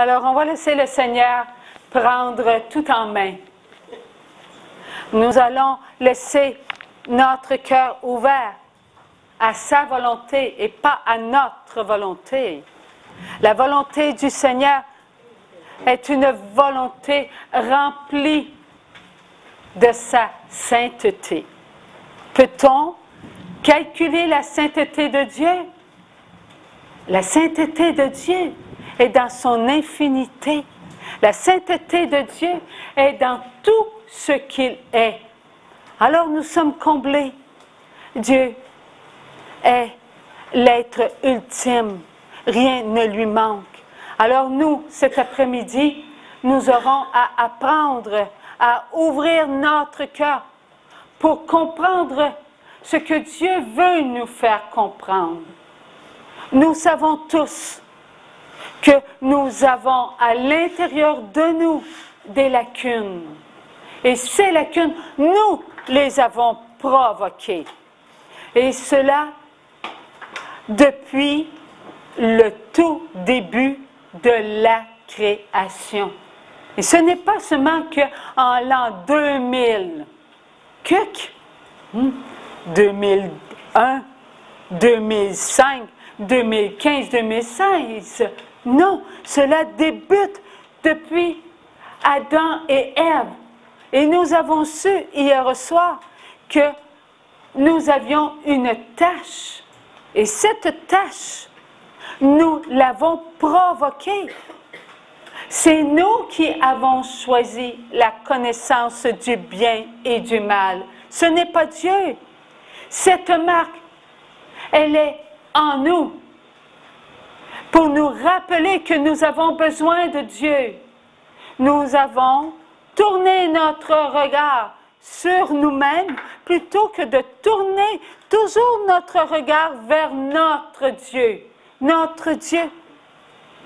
Alors, on va laisser le Seigneur prendre tout en main. Nous allons laisser notre cœur ouvert à sa volonté et pas à notre volonté. La volonté du Seigneur est une volonté remplie de sa sainteté. Peut-on calculer la sainteté de Dieu? La sainteté de Dieu est dans son infinité. La sainteté de Dieu est dans tout ce qu'il est. Alors nous sommes comblés. Dieu est l'être ultime. Rien ne lui manque. Alors nous, cet après-midi, nous aurons à apprendre à ouvrir notre cœur pour comprendre ce que Dieu veut nous faire comprendre. Nous savons tous que nous avons à l'intérieur de nous des lacunes. Et ces lacunes, nous les avons provoquées. Et cela depuis le tout début de la création. Et ce n'est pas seulement qu'en l'an 2000, 2001, 2005, 2015, 2016. Non, cela débute depuis Adam et Ève. Et nous avons su hier soir que nous avions une tâche. Et cette tâche, nous l'avons provoquée. C'est nous qui avons choisi la connaissance du bien et du mal. Ce n'est pas Dieu. Cette marque, elle est en nous pour nous rappeler que nous avons besoin de Dieu. Nous avons tourné notre regard sur nous-mêmes plutôt que de tourner toujours notre regard vers notre Dieu. Notre Dieu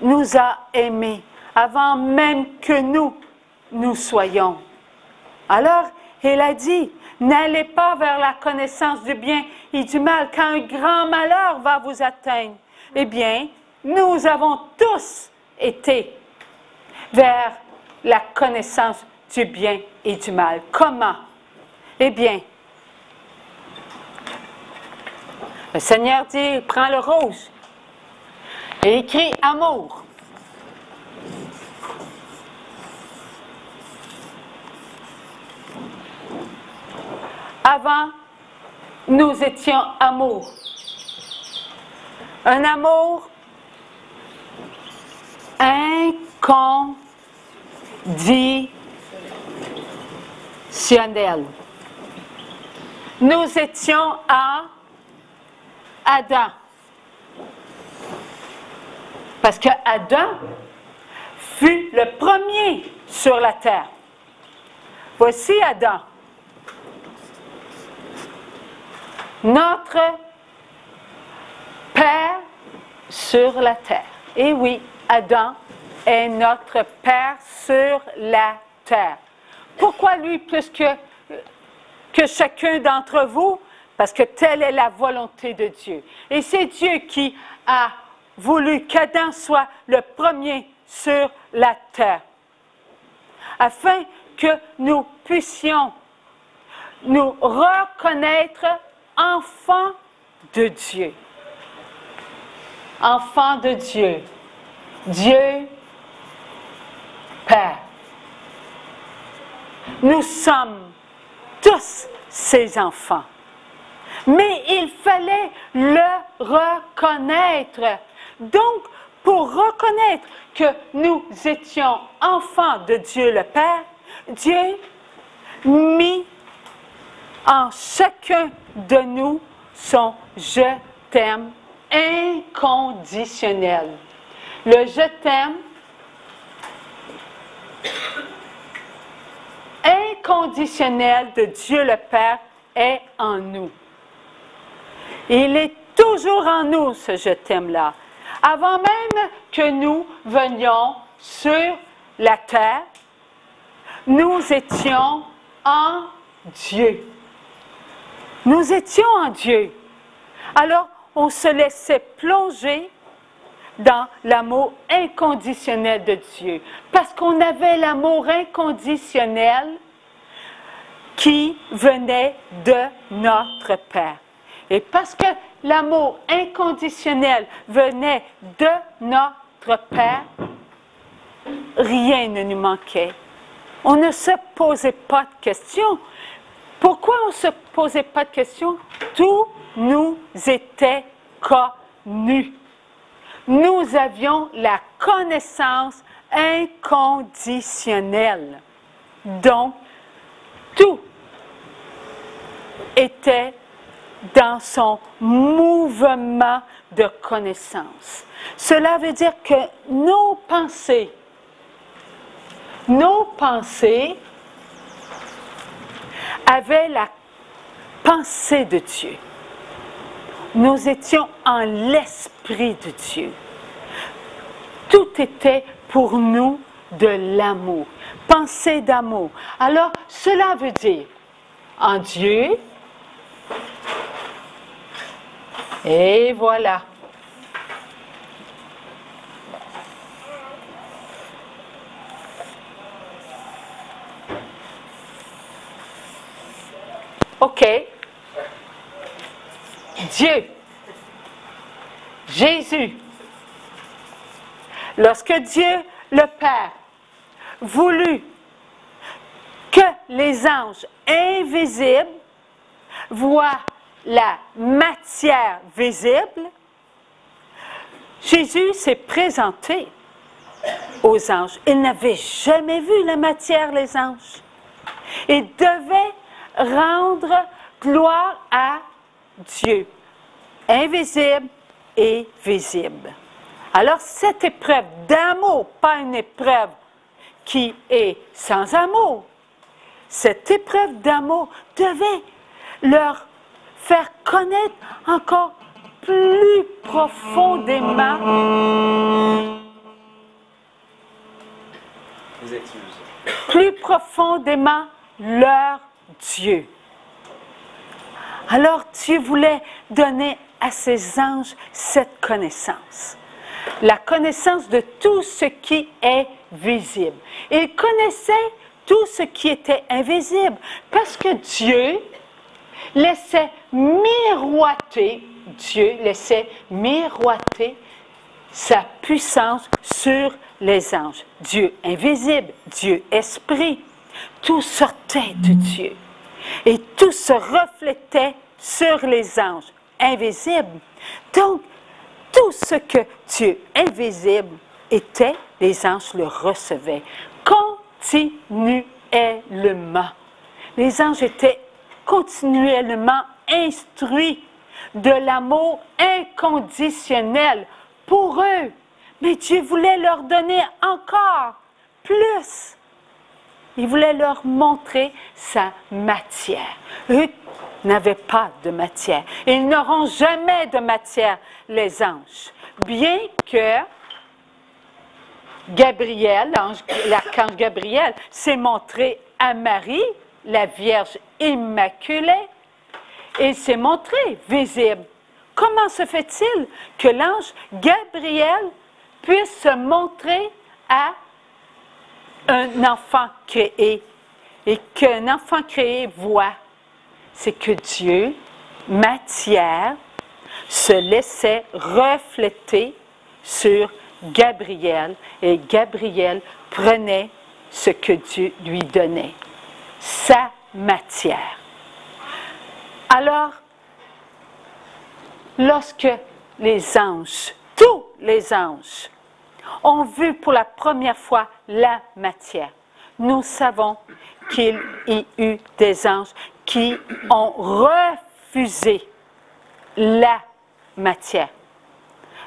nous a aimés avant même que nous soyons. Alors, il a dit, n'allez pas vers la connaissance du bien et du mal, quand un grand malheur va vous atteindre. Eh bien, nous avons tous été vers la connaissance du bien et du mal. Comment? Eh bien, le Seigneur dit, prends le rouge et écrit amour. Avant, nous étions amour. Un amour inconditionnel. Nous étions à Adam. Parce que Adam fut le premier sur la terre. Voici Adam. Notre Père sur la terre. Et oui, Adam est notre Père sur la terre. Pourquoi lui plus que chacun d'entre vous? Parce que telle est la volonté de Dieu. Et c'est Dieu qui a voulu qu'Adam soit le premier sur la terre. Afin que nous puissions nous reconnaître enfants de Dieu. Enfants de Dieu. Dieu Père. Nous sommes tous ses enfants. Mais il fallait le reconnaître. Donc, pour reconnaître que nous étions enfants de Dieu le Père, Dieu mit en chacun de nous son « je t'aime » inconditionnel. Le « je t'aime » inconditionnel de Dieu le Père est en nous. Il est toujours en nous, ce « je t'aime » là. Avant même que nous venions sur la terre, nous étions en Dieu. Nous étions en Dieu. Alors, on se laissait plonger dans l'amour inconditionnel de Dieu. Parce qu'on avait l'amour inconditionnel qui venait de notre Père. Et parce que l'amour inconditionnel venait de notre Père, rien ne nous manquait. On ne se posait pas de questions. Pourquoi on ne se posait pas de questions? Tout nous était connu. Nous avions la connaissance inconditionnelle. Donc, tout était dans son mouvement de connaissance. Cela veut dire que nos pensées avaient la pensée de Dieu. Nous étions en l'esprit de Dieu. Tout était pour nous de l'amour, pensée d'amour. Alors, cela veut dire, en Dieu, et voilà. OK. Dieu, Jésus, lorsque Dieu, le Père, voulut que les anges invisibles voient la matière visible, Jésus s'est présenté aux anges. Il n'avait jamais vu la matière, les anges. Il devait rendre gloire à Dieu, invisible et visible. Alors, cette épreuve d'amour, pas une épreuve qui est sans amour, cette épreuve d'amour devait leur faire connaître encore plus profondément leur Dieu. Alors Dieu voulait donner à ses anges cette connaissance, la connaissance de tout ce qui est visible. Ils connaissaient tout ce qui était invisible parce que Dieu laissait miroiter sa puissance sur les anges. Dieu invisible, Dieu esprit, tout sortait de Dieu. Et tout se reflétait sur les anges invisibles. Donc, tout ce que Dieu invisible était, les anges le recevaient continuellement. Les anges étaient continuellement instruits de l'amour inconditionnel pour eux. Mais Dieu voulait leur donner encore plus. Il voulait leur montrer sa matière. Eux n'avaient pas de matière. Ils n'auront jamais de matière, les anges. Bien que Gabriel, l'archange Gabriel, s'est montré à Marie, la Vierge immaculée, et il s'est montré visible. Comment se fait-il que l'ange Gabriel puisse se montrer à un enfant créé et qu'un enfant créé voit? C'est que Dieu, matière, se laissait refléter sur Gabriel et Gabriel prenait ce que Dieu lui donnait, sa matière. Alors, lorsque les anges, tous les anges, ont vu pour la première fois la matière, nous savons qu'il y eut des anges qui ont refusé la matière.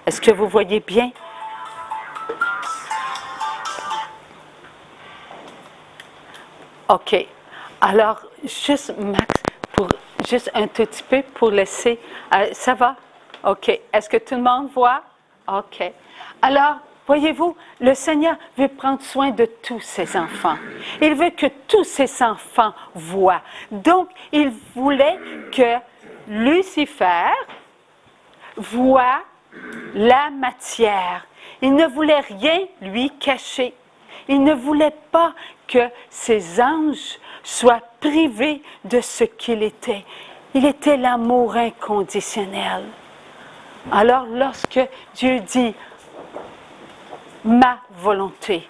Est-ce que vous voyez bien? OK. Alors, juste, Max, juste un tout petit peu pour laisser... ça va? OK. Est-ce que tout le monde voit? OK. Alors, voyez-vous, le Seigneur veut prendre soin de tous ses enfants. Il veut que tous ses enfants voient. Donc, il voulait que Lucifer voie la matière. Il ne voulait rien lui cacher. Il ne voulait pas que ses anges soient privés de ce qu'il était. Il était l'amour inconditionnel. Alors lorsque Dieu dit « ma volonté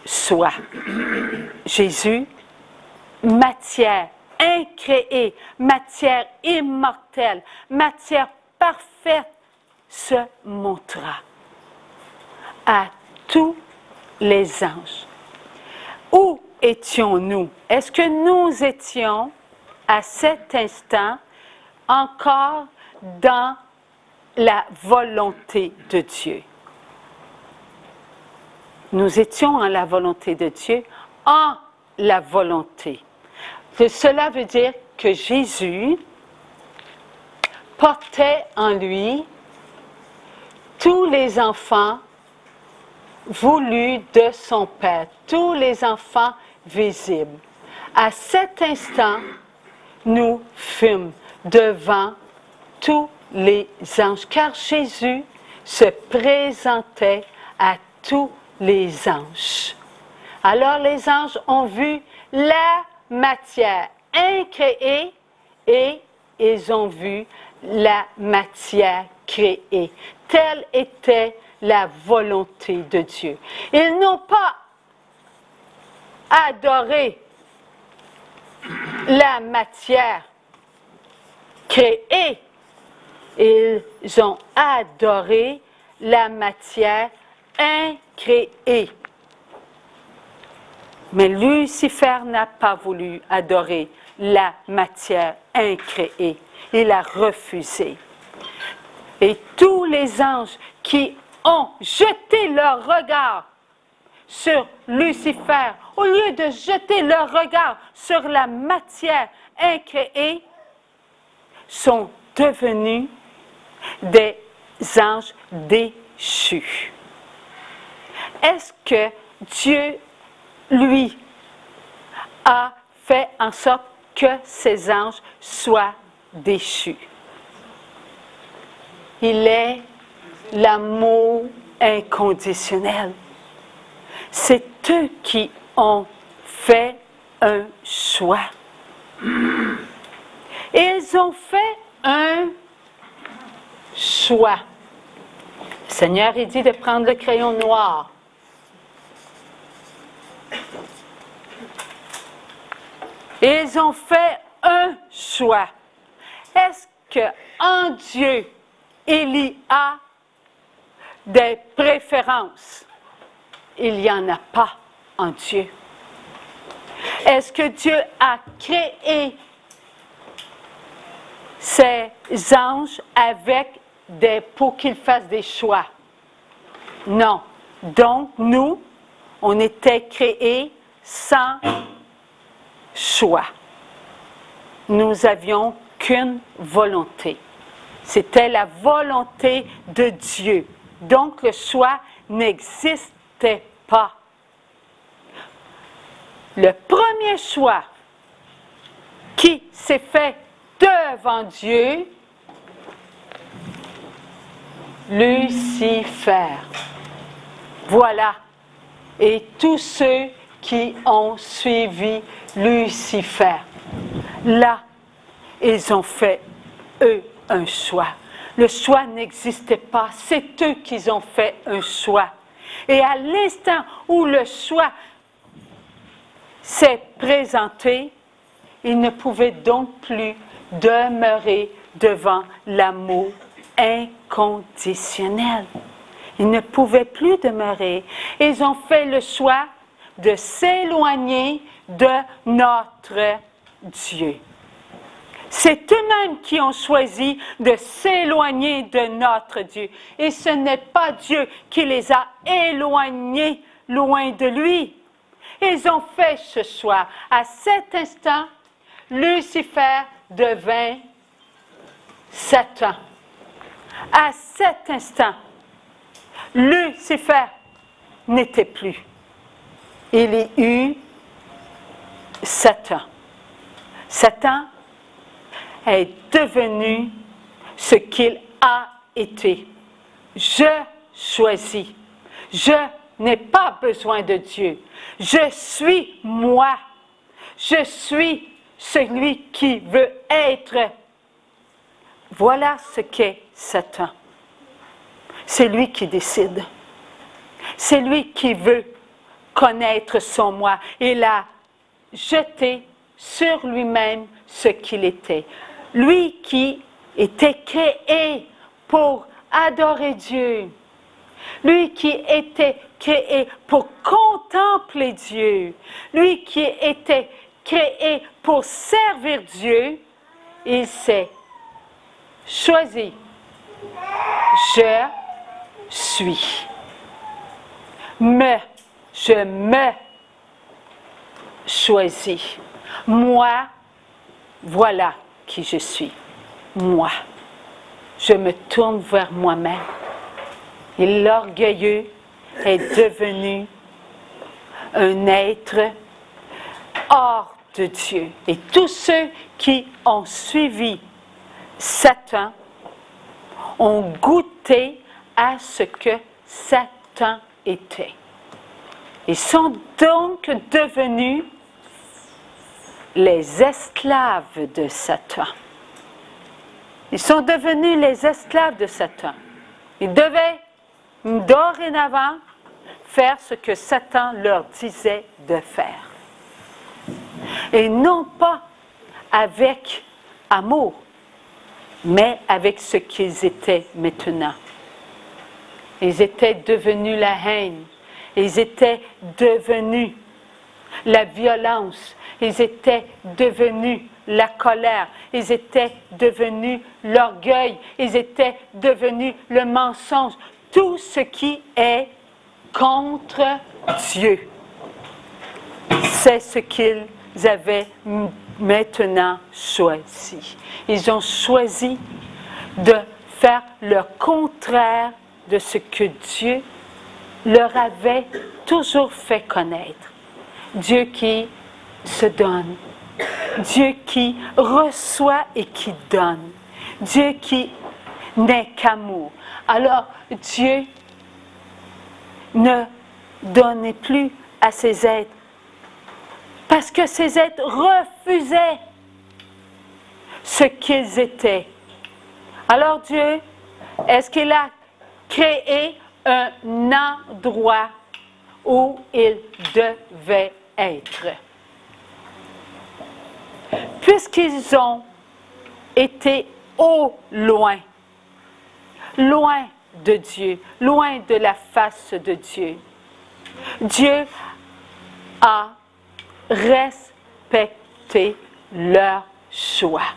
soit », Jésus, matière incréée, matière immortelle, matière parfaite, se montra à tous les anges. Où étions-nous? Est-ce que nous étions à cet instant encore dans la volonté de Dieu? Nous étions en la volonté de Dieu, en la volonté. Cela veut dire que Jésus portait en lui tous les enfants voulus de son Père, tous les enfants visibles. À cet instant, nous fûmes devant tous les anges, car Jésus se présentait à tous les anges. Alors les anges ont vu la matière incréée et ils ont vu la matière créée. Telle était la volonté de Dieu. Ils n'ont pas adoré la matière créée. Ils ont adoré la matière incréée. Mais Lucifer n'a pas voulu adorer la matière incréée. Il a refusé. Et tous les anges qui ont jeté leur regard sur Lucifer, au lieu de jeter leur regard sur la matière incréée, sont devenus des anges déchus. Est-ce que Dieu, lui, a fait en sorte que ces anges soient déchus? Il est l'amour inconditionnel. C'est eux qui ont fait un choix. Ils ont fait un choix. Le Seigneur, il dit de prendre le crayon noir. Ils ont fait un choix. Est-ce qu'en Dieu, il y a des préférences? Il n'y en a pas en Dieu. Est-ce que Dieu a créé ces anges pour qu'ils fassent des choix? Non. Donc, nous, on était créés sans choix. Nous avions qu'une volonté. C'était la volonté de Dieu. Donc, le choix n'existait pas. Le premier choix qui s'est fait devant Dieu, Lucifer. Voilà. Et tous ceux qui ont suivi Lucifer, là, ils ont fait, eux, un choix. Le choix n'existait pas. C'est eux qui ont fait un choix. Et à l'instant où le choix s'est présenté, ils ne pouvaient donc plus demeurer devant l'amour inconditionnel. Ils ne pouvaient plus demeurer. Ils ont fait le choix de s'éloigner de notre Dieu. C'est eux-mêmes qui ont choisi de s'éloigner de notre Dieu. Et ce n'est pas Dieu qui les a éloignés loin de lui. Ils ont fait ce choix. À cet instant, Lucifer devint Satan. À cet instant, Lucifer n'était plus. Il y eut Satan. Satan est devenu ce qu'il a été. Je choisis. Je n'ai pas besoin de Dieu. Je suis moi. Je suis celui qui veut être. Voilà ce qu'est Satan. C'est lui qui décide. C'est lui qui veut connaître son moi. Il a jeté sur lui-même ce qu'il était. Lui qui était créé pour adorer Dieu. Lui qui était créé pour contempler Dieu. Lui qui était créé pour servir Dieu. Il s'est choisi. Je suis. Je me choisis. Moi, voilà qui je suis. Moi. Je me tourne vers moi-même. Et l'orgueilleux est devenu un être hors de Dieu. Et tous ceux qui ont suivi Satan ont goûté à ce que Satan était. Ils sont donc devenus les esclaves de Satan. Ils sont devenus les esclaves de Satan. Ils devaient dorénavant faire ce que Satan leur disait de faire. Et non pas avec amour, mais avec ce qu'ils étaient maintenant. Ils étaient devenus la haine. Ils étaient devenus la violence. Ils étaient devenus la colère. Ils étaient devenus l'orgueil. Ils étaient devenus le mensonge. Tout ce qui est contre Dieu. C'est ce qu'ils avaient maintenant choisi. Ils ont choisi de faire le contraire de ce que Dieu leur avait toujours fait connaître. Dieu qui se donne. Dieu qui reçoit et qui donne. Dieu qui n'est qu'amour. Alors, Dieu ne donnait plus à ses êtres parce que ces êtres refusaient ce qu'ils étaient. Alors Dieu, est-ce qu'il a créé un endroit où ils devaient être? Puisqu'ils ont été au loin, loin de Dieu, loin de la face de Dieu, Dieu a respecté leur choix.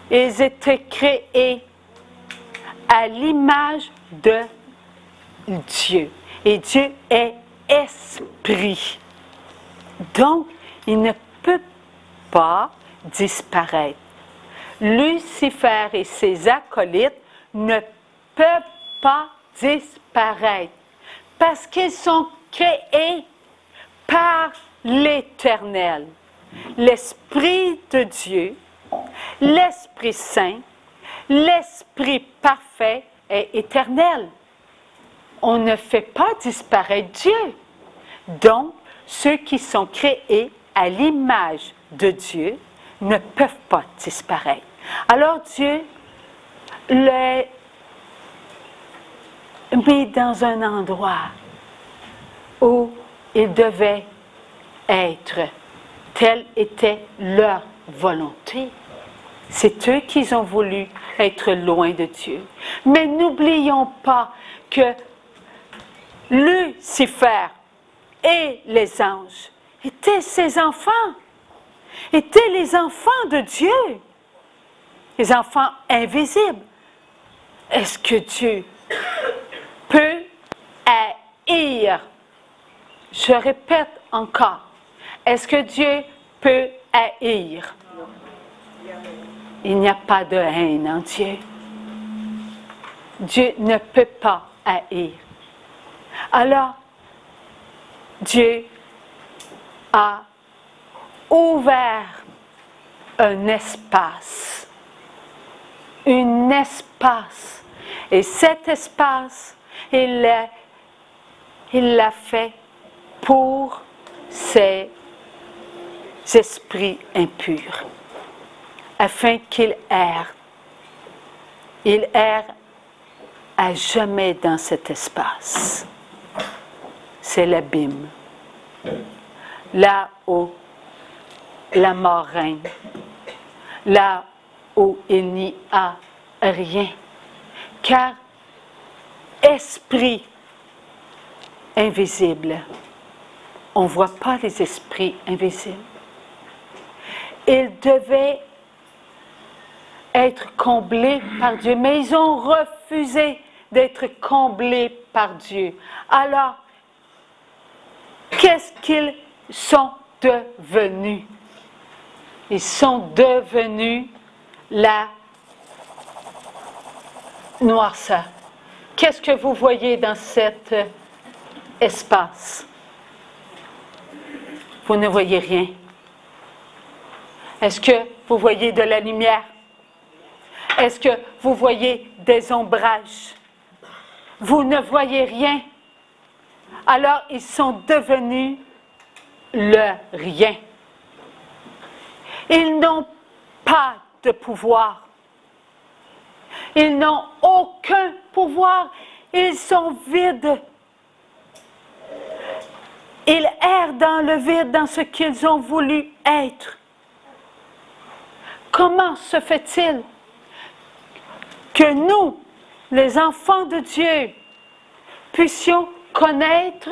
Ils étaient créés à l'image de Dieu. Et Dieu est esprit. Donc, il ne peut pas disparaître. Lucifer et ses acolytes ne peuvent pas disparaître parce qu'ils sont créés par l'Éternel. L'Esprit de Dieu, l'Esprit Saint, l'Esprit parfait est éternel. On ne fait pas disparaître Dieu. Donc, ceux qui sont créés à l'image de Dieu ne peuvent pas disparaître. Alors Dieu les met dans un endroit où ils devaient être. Telle était leur volonté. C'est eux qui ont voulu être loin de Dieu. Mais n'oublions pas que Lucifer et les anges étaient ses enfants, étaient les enfants de Dieu, les enfants invisibles. Est-ce que Dieu peut haïr? Je répète encore, est-ce que Dieu peut haïr? Il n'y a pas de haine en Dieu. Dieu ne peut pas haïr. Alors, Dieu a ouvert un espace un espace. Et cet espace, il l'a fait pour ces esprits impurs, afin qu'ils errent. Ils errent à jamais dans cet espace. C'est l'abîme. Là où la mort règne. Là où il n'y a rien. Car esprit invisible, on ne voit pas les esprits invisibles. Ils devaient être comblés par Dieu, mais ils ont refusé d'être comblés par Dieu. Alors, qu'est-ce qu'ils sont devenus? Ils sont devenus la noirceur. Qu'est-ce que vous voyez dans cet espace? Vous ne voyez rien. Est-ce que vous voyez de la lumière? Est-ce que vous voyez des ombrages? Vous ne voyez rien. Alors, ils sont devenus le rien. Ils n'ont pas de pouvoir. Ils n'ont aucun pouvoir. Ils sont vides. Ils errent dans le vide, dans ce qu'ils ont voulu être. Comment se fait-il que nous, les enfants de Dieu, puissions connaître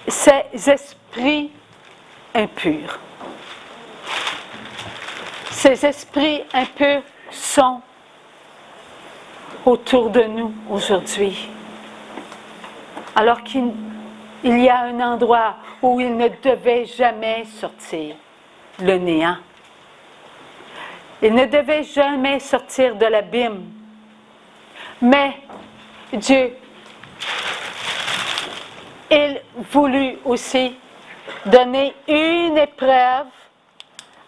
ces esprits impurs? Ces esprits impurs sont autour de nous aujourd'hui. Alors qu'il y a un endroit où ils ne devaient jamais sortir, le néant. Ils ne devaient jamais sortir de l'abîme. Mais Dieu, il voulut aussi donner une épreuve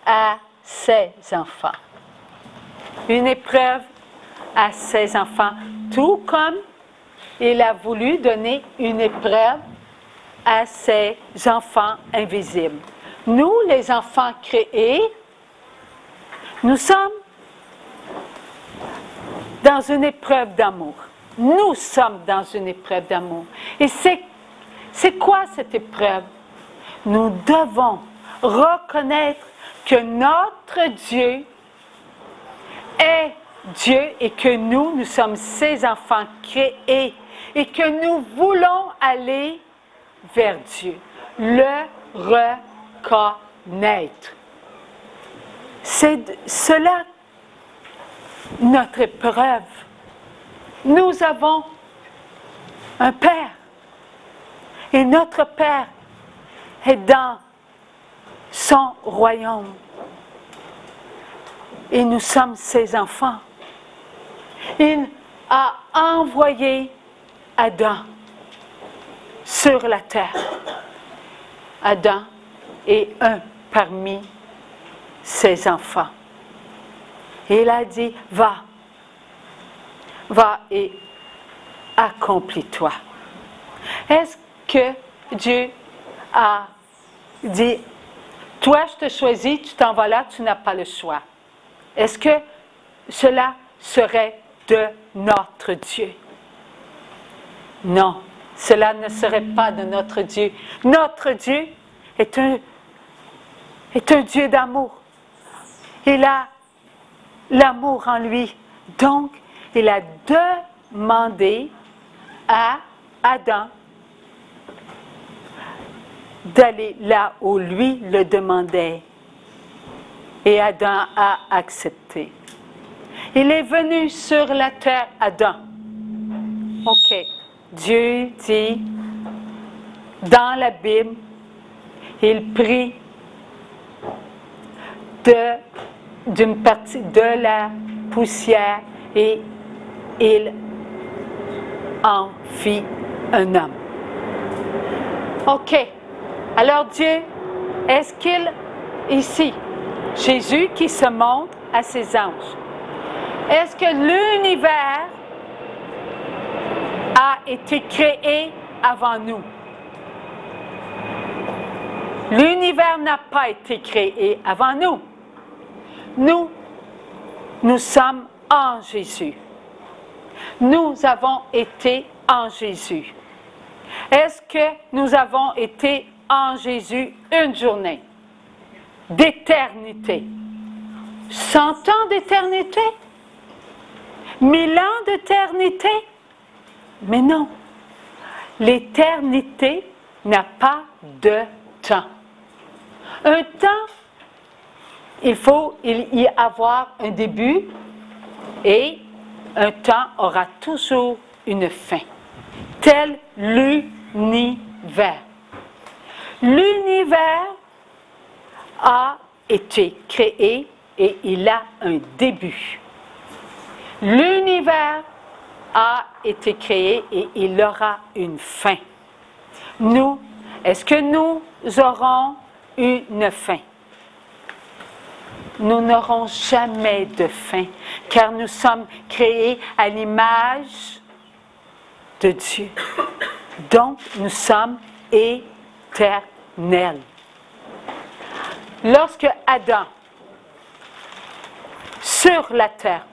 à ses enfants. Une épreuve à ses enfants, tout comme il a voulu donner une épreuve à ses enfants invisibles. Nous, les enfants créés, nous sommes dans une épreuve d'amour. Nous sommes dans une épreuve d'amour. Et c'est quoi cette épreuve? Nous devons reconnaître que notre Dieu est Dieu et que nous sommes ses enfants créés et que nous voulons aller vers Dieu, le reconnaître. C'est cela notre épreuve. Nous avons un Père et notre Père est dans son royaume et nous sommes ses enfants. Il a envoyé Adam sur la terre. Adam est un parmi ses enfants. Et il a dit, va et accomplis-toi. Est-ce que Dieu a dit, toi je te choisis, tu t'en vas là, tu n'as pas le choix? Est-ce que cela serait de notre Dieu? Non, cela ne serait pas de notre Dieu. Notre Dieu est un Dieu d'amour. Il a l'amour en lui. Donc, il a demandé à Adam d'aller là où lui le demandait. Et Adam a accepté. Il est venu sur la terre, Adam. OK. Dieu dit, dans la Bible, il prit d'une partie de la poussière et il en fit un homme. OK. Alors Dieu, est-ce qu'il, ici, Jésus qui se montre à ses anges, Est-ce que l'univers a été créé avant nous? L'univers n'a pas été créé avant nous. Nous sommes en Jésus. Nous avons été en Jésus. Est-ce que nous avons été en Jésus une journée d'éternité? 100 ans d'éternité? 1000 ans d'éternité? Mais non. L'éternité n'a pas de temps. Un temps, il faut y avoir un début et un temps aura toujours une fin, tel l'univers. L'univers a été créé et il a un début. L'univers a été créé et il aura une fin. Nous, est-ce que nous aurons une fin? Nous n'aurons jamais de fin, car nous sommes créés à l'image de Dieu. Donc, nous sommes éternels. Lorsque Adam, sur la terre,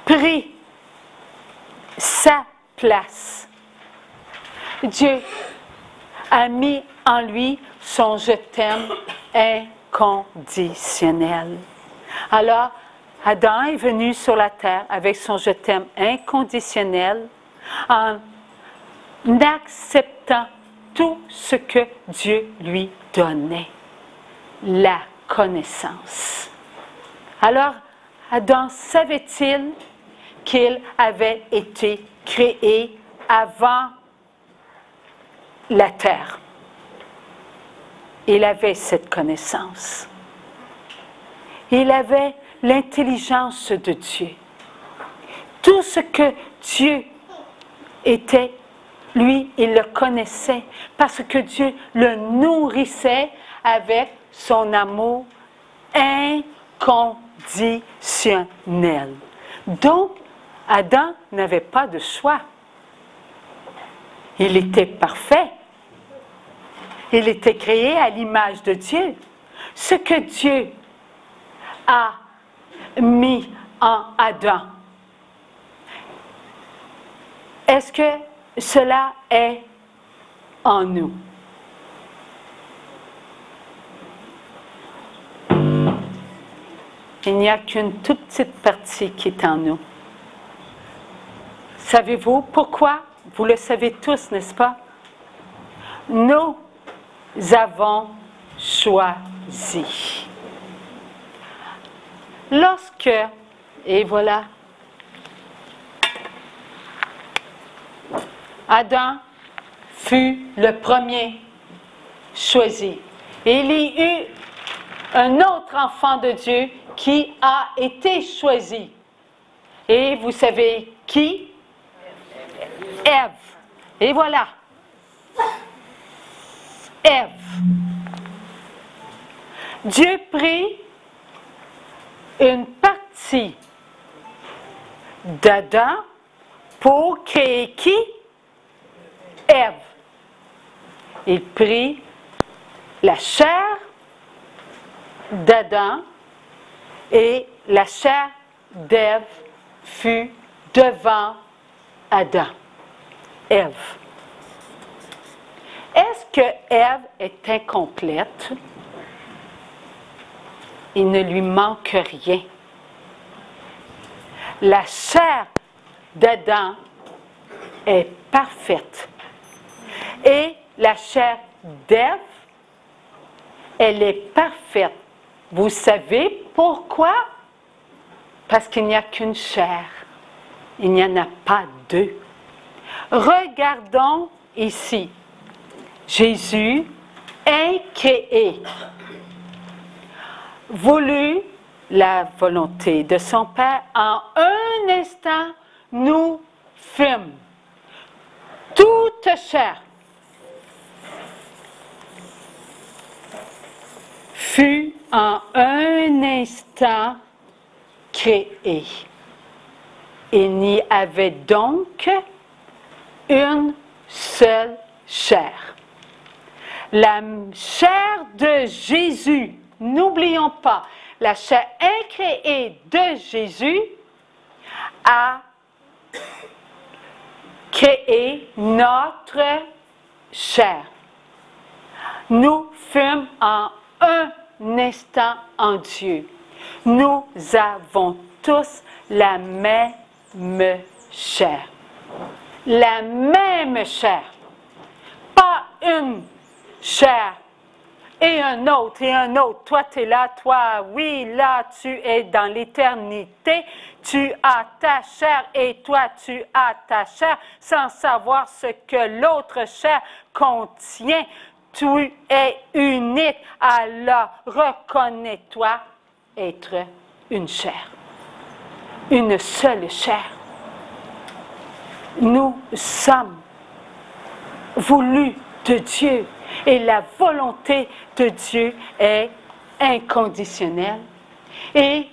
prit sa place, Dieu a mis en lui son je t'aime inconditionnel. Alors, Adam est venu sur la terre avec son je t'aime inconditionnel en acceptant tout ce que Dieu lui donnait, la connaissance. Alors, Adam savait-il qu'il avait été créé avant la terre? Il avait cette connaissance. Il avait l'intelligence de Dieu. Tout ce que Dieu était, lui, il le connaissait parce que Dieu le nourrissait avec son amour inconditionnel. Donc, Adam n'avait pas de choix. Il était parfait. Il était créé à l'image de Dieu. Ce que Dieu a mis en Adam, est-ce que cela est en nous? Il n'y a qu'une toute petite partie qui est en nous. Savez-vous pourquoi? Vous le savez tous, n'est-ce pas? Nous avons choisi. Lorsque, et voilà, Adam fut le premier choisi. Et il y eut un autre enfant de Dieu qui a été choisi. Et vous savez qui? Ève. Et voilà. Ève. Dieu prit une partie d'Adam pour créer qui? Ève. Il prit la chair d'Adam et la chair d'Ève fut devant Adam. Ève. Est-ce que Ève est incomplète? Il ne lui manque rien. La chair d'Adam est parfaite. Et la chair d'Ève, elle est parfaite. Vous savez pourquoi? Parce qu'il n'y a qu'une chair. Il n'y en a pas deux. Regardons ici. Jésus est créé. Voulut la volonté de son Père, en un instant, nous fûmes toute chair. Fut en un instant créé. Il n'y avait donc une seule chair. La chair de Jésus, n'oublions pas, la chair incréée de Jésus a créé notre chair. Nous fûmes en un instant en Dieu. Nous avons tous la même chair. La même chair. Pas une chair et un autre et un autre. Toi, tu es là, toi, oui, là, tu es dans l'éternité. Tu as ta chair et toi, tu as ta chair sans savoir ce que l'autre chair contient. Tu es unique, alors reconnais-toi être une chair. Une seule chair. Nous sommes voulus de Dieu et la volonté de Dieu est inconditionnelle et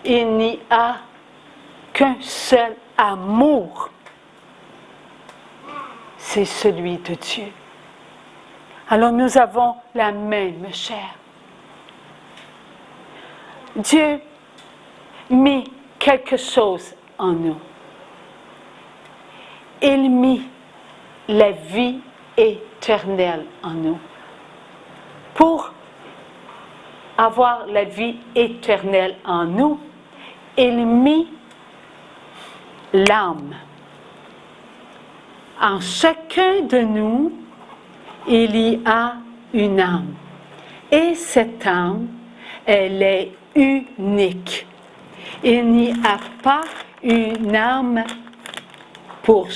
il n'y a qu'un seul amour, c'est celui de Dieu. Alors nous avons la même chair. Dieu mit quelque chose en nous. Il mit la vie éternelle en nous. Pour avoir la vie éternelle en nous, il mit l'âme. En chacun de nous, il y a une âme. Et cette âme, elle est unique. Il n'y a pas une âme pour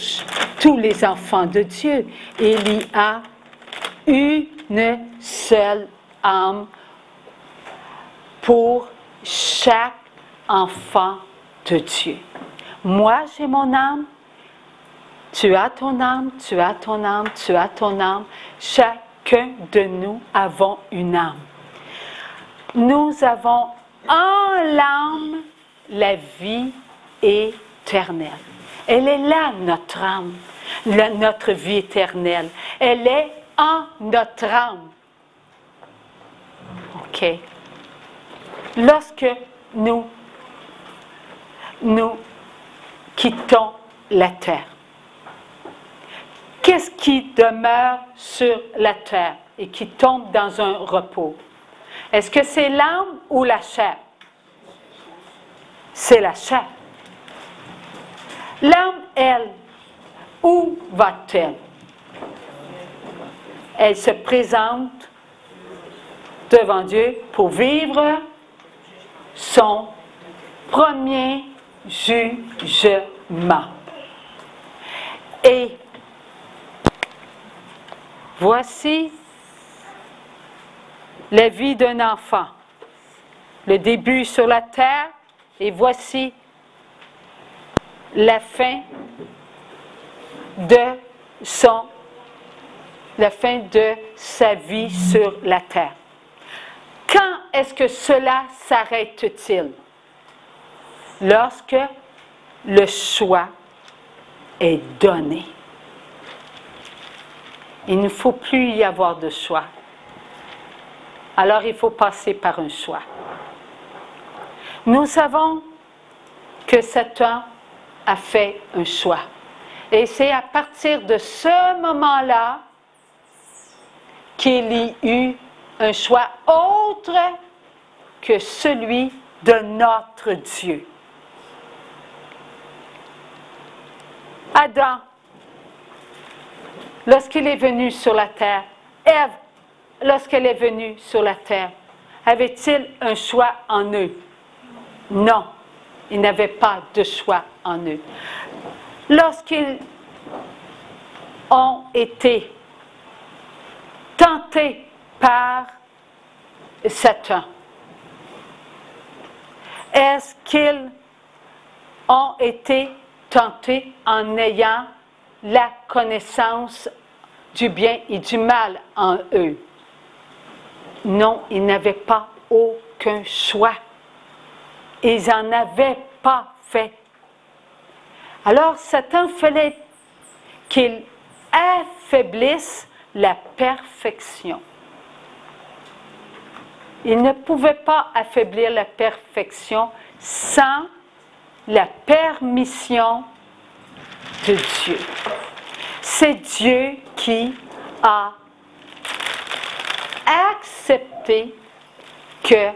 tous les enfants de Dieu. Il y a une seule âme pour chaque enfant de Dieu. Moi, j'ai mon âme. Tu as ton âme, tu as ton âme, tu as ton âme. Chacun de nous avons une âme. Nous avons en l'âme la vie éternelle. Elle est là, notre âme, notre vie éternelle. Elle est en notre âme. OK. Lorsque nous quittons la terre, qu'est-ce qui demeure sur la terre et qui tombe dans un repos? Est-ce que c'est l'âme ou la chair? C'est la chair. L'âme, elle, où va-t-elle? Elle se présente devant Dieu pour vivre son premier jugement. Et voici la vie d'un enfant, le début sur la terre, et voici la fin de sa vie sur la terre. Quand est-ce que cela s'arrête-t-il? Lorsque le choix est donné. Il ne faut plus y avoir de choix. Alors il faut passer par un choix. Nous savons que Satan a fait un choix. Et c'est à partir de ce moment-là qu'il y eut un choix autre que celui de notre Dieu. Adam, lorsqu'il est venu sur la terre, Ève, lorsqu'elle est venue sur la terre, avait-il un choix en eux? Non, ils n'avaient pas de choix en eux. Lorsqu'ils ont été tentés par Satan, est-ce qu'ils ont été tentés en ayant la connaissance du bien et du mal en eux? Non, ils n'avaient pas aucun choix. ils n'en avaient pas fait. Alors Satan fallait qu'il affaiblisse la perfection. Il ne pouvait pas affaiblir la perfection sans la permission de Dieu. C'est Dieu qui a accepté que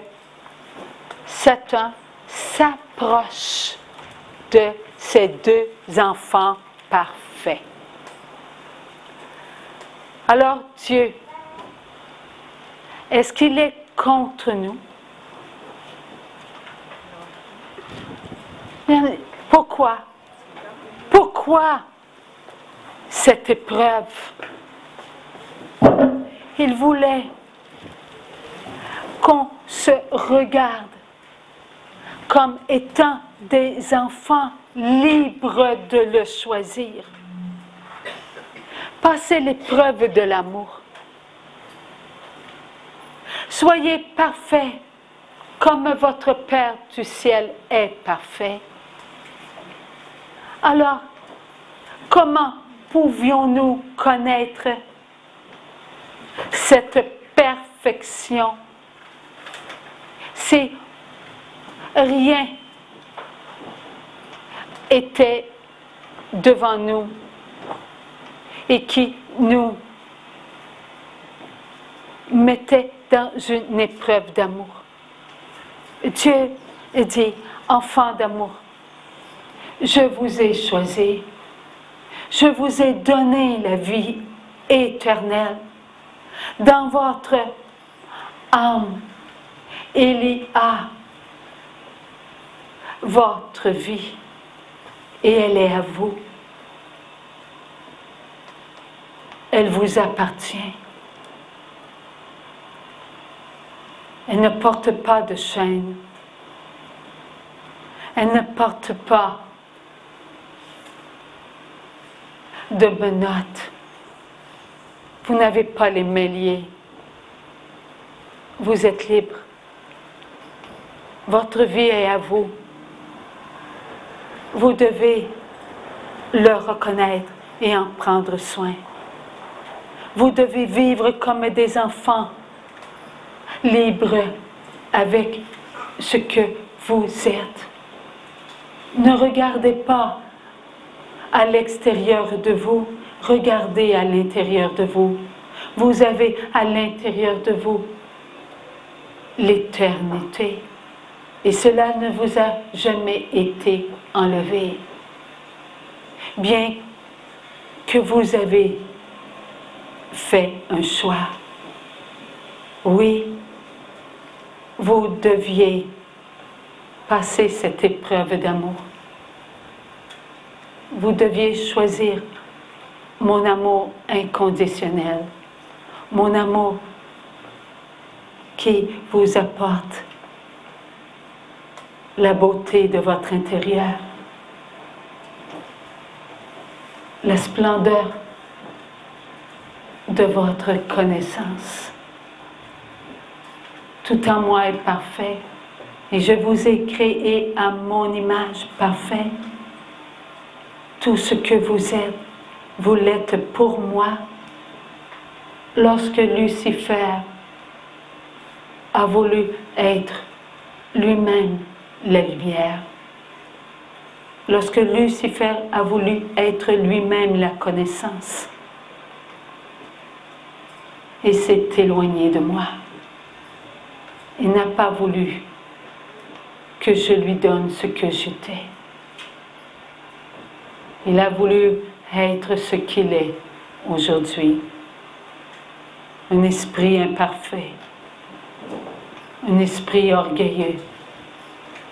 Satan s'approche de ces deux enfants parfaits. Alors Dieu, est-ce qu'il est contre nous? Pourquoi? Pourquoi cette épreuve? Il voulait qu'on se regarde comme étant des enfants libres de le choisir. Passez l'épreuve de l'amour. Soyez parfaits comme votre Père du ciel est parfait. Alors, comment pouvions-nous connaître cette perfection si rien était devant nous et qui nous mettait dans une épreuve d'amour? Dieu dit, enfants d'amour, je vous ai choisi, je vous ai donné la vie éternelle. Dans votre âme, il y a votre vie et elle est à vous. Elle vous appartient. Elle ne porte pas de chaîne. Elle ne porte pas de menottes. Vous n'avez pas les mains liées. Vous êtes libre. Votre vie est à vous. Vous devez le reconnaître et en prendre soin. Vous devez vivre comme des enfants libres avec ce que vous êtes. Ne regardez pas à l'extérieur de vous, regardez à l'intérieur de vous. Vous avez à l'intérieur de vous l'éternité. Et cela ne vous a jamais été enlevé. Bien que vous avez fait un choix. Oui, vous deviez passer cette épreuve d'amour. Vous deviez choisir mon amour inconditionnel, mon amour qui vous apporte la beauté de votre intérieur, la splendeur de votre connaissance. Tout en moi est parfait et je vous ai créé à mon image parfaite. Tout ce que vous êtes, vous l'êtes pour moi. Lorsque Lucifer a voulu être lui-même la lumière, lorsque Lucifer a voulu être lui-même la connaissance, et s'est éloigné de moi, il n'a pas voulu que je lui donne ce que j'étais. Il a voulu être ce qu'il est aujourd'hui. Un esprit imparfait, un esprit orgueilleux,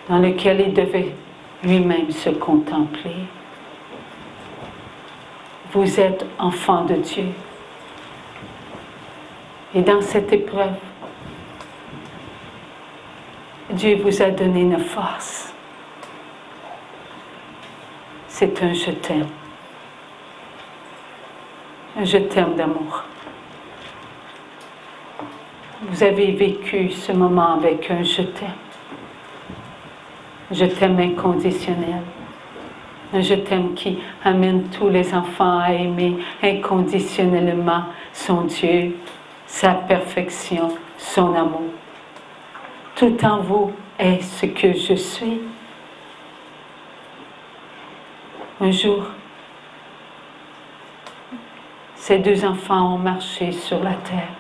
dans lequel il devait lui-même se contempler. Vous êtes enfant de Dieu. Et dans cette épreuve, Dieu vous a donné une force. C'est un je t'aime. Un je t'aime d'amour. Vous avez vécu ce moment avec un je t'aime. Je t'aime inconditionnel. Je t'aime qui amène tous les enfants à aimer inconditionnellement son Dieu, sa perfection, son amour. Tout en vous est ce que je suis. Un jour, ces deux enfants ont marché sur la terre.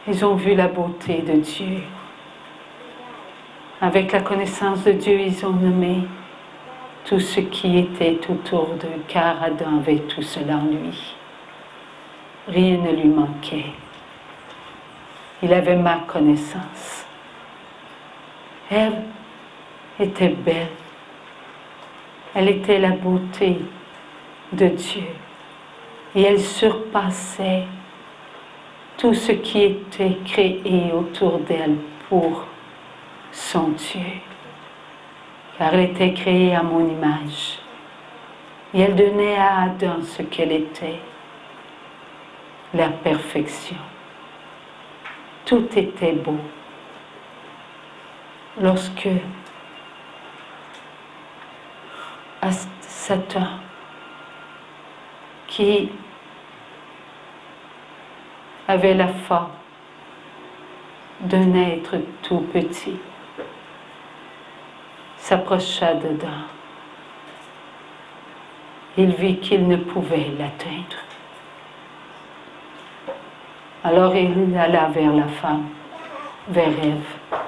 Ils ont vu la beauté de Dieu. Avec la connaissance de Dieu, ils ont nommé tout ce qui était autour d'eux, car Adam avait tout cela en lui. Rien ne lui manquait. Il avait ma connaissance. Ève était belle. Elle était la beauté de Dieu. Et elle surpassait tout ce qui était créé autour d'elle pour son Dieu. Car elle était créée à mon image. Et elle donnait à Adam ce qu'elle était, la perfection. Tout était beau. Lorsque Satan, qui avait la forme d'un être tout petit, s'approcha d'Adam. Il vit qu'il ne pouvait l'atteindre. Alors il alla vers la femme, vers Ève,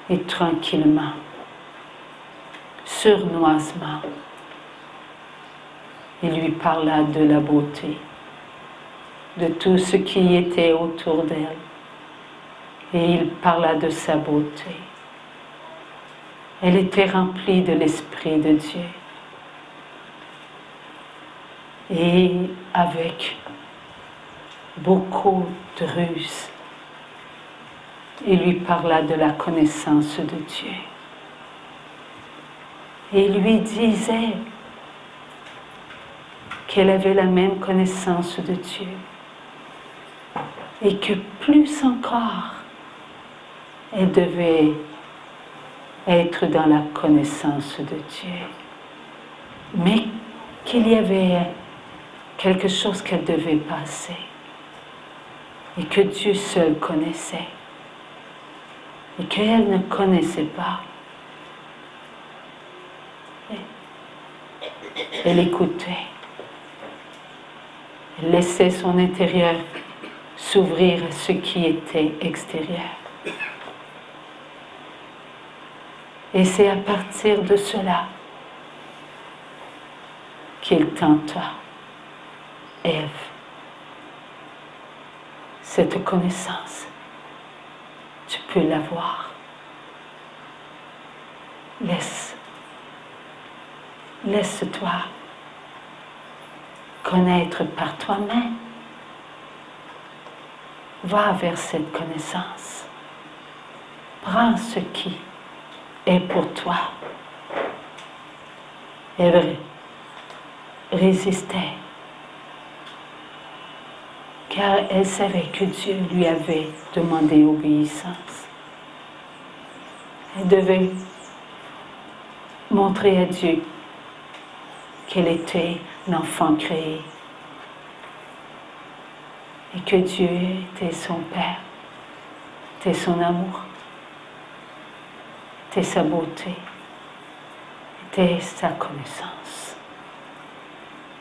et tranquillement, sournoisement, il lui parla de la beauté, de tout ce qui était autour d'elle, et il parla de sa beauté. Elle était remplie de l'Esprit de Dieu. Et avec beaucoup de ruse, il lui parla de la connaissance de Dieu. Et il lui disait qu'elle avait la même connaissance de Dieu. Et que plus encore, elle devait être dans la connaissance de Dieu. Mais qu'il y avait quelque chose qu'elle devait passer. Et que Dieu seul connaissait. Et qu'elle ne connaissait pas. Elle écoutait. Elle laissait son intérieur s'ouvrir à ce qui était extérieur. Et c'est à partir de cela qu'il tenta, Ève, cette connaissance. Tu peux l'avoir. Laisse-toi connaître par toi-même. Va vers cette connaissance. Prends ce qui est pour toi. Elle résistait, car elle savait que Dieu lui avait demandé obéissance. Elle devait montrer à Dieu qu'elle était l'enfant créé et que Dieu était son Père, était son amour, était sa beauté, était sa connaissance.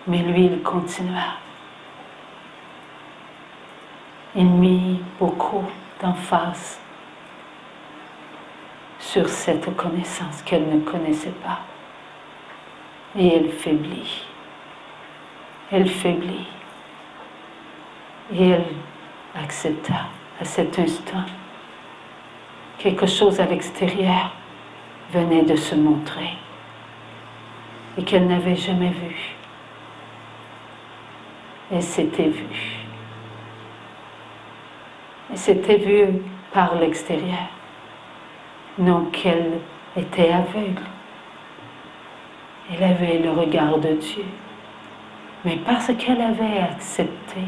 Mais lui, il continua. Il mit beaucoup d'emphase sur cette connaissance qu'elle ne connaissait pas. Et elle faiblit. Elle faiblit. Et elle accepta à cet instant quelque chose à l'extérieur venait de se montrer et qu'elle n'avait jamais vu. Elle s'était vue. Elle s'était vue par l'extérieur. Non qu'elle était aveugle. Elle avait le regard de Dieu. Mais parce qu'elle avait accepté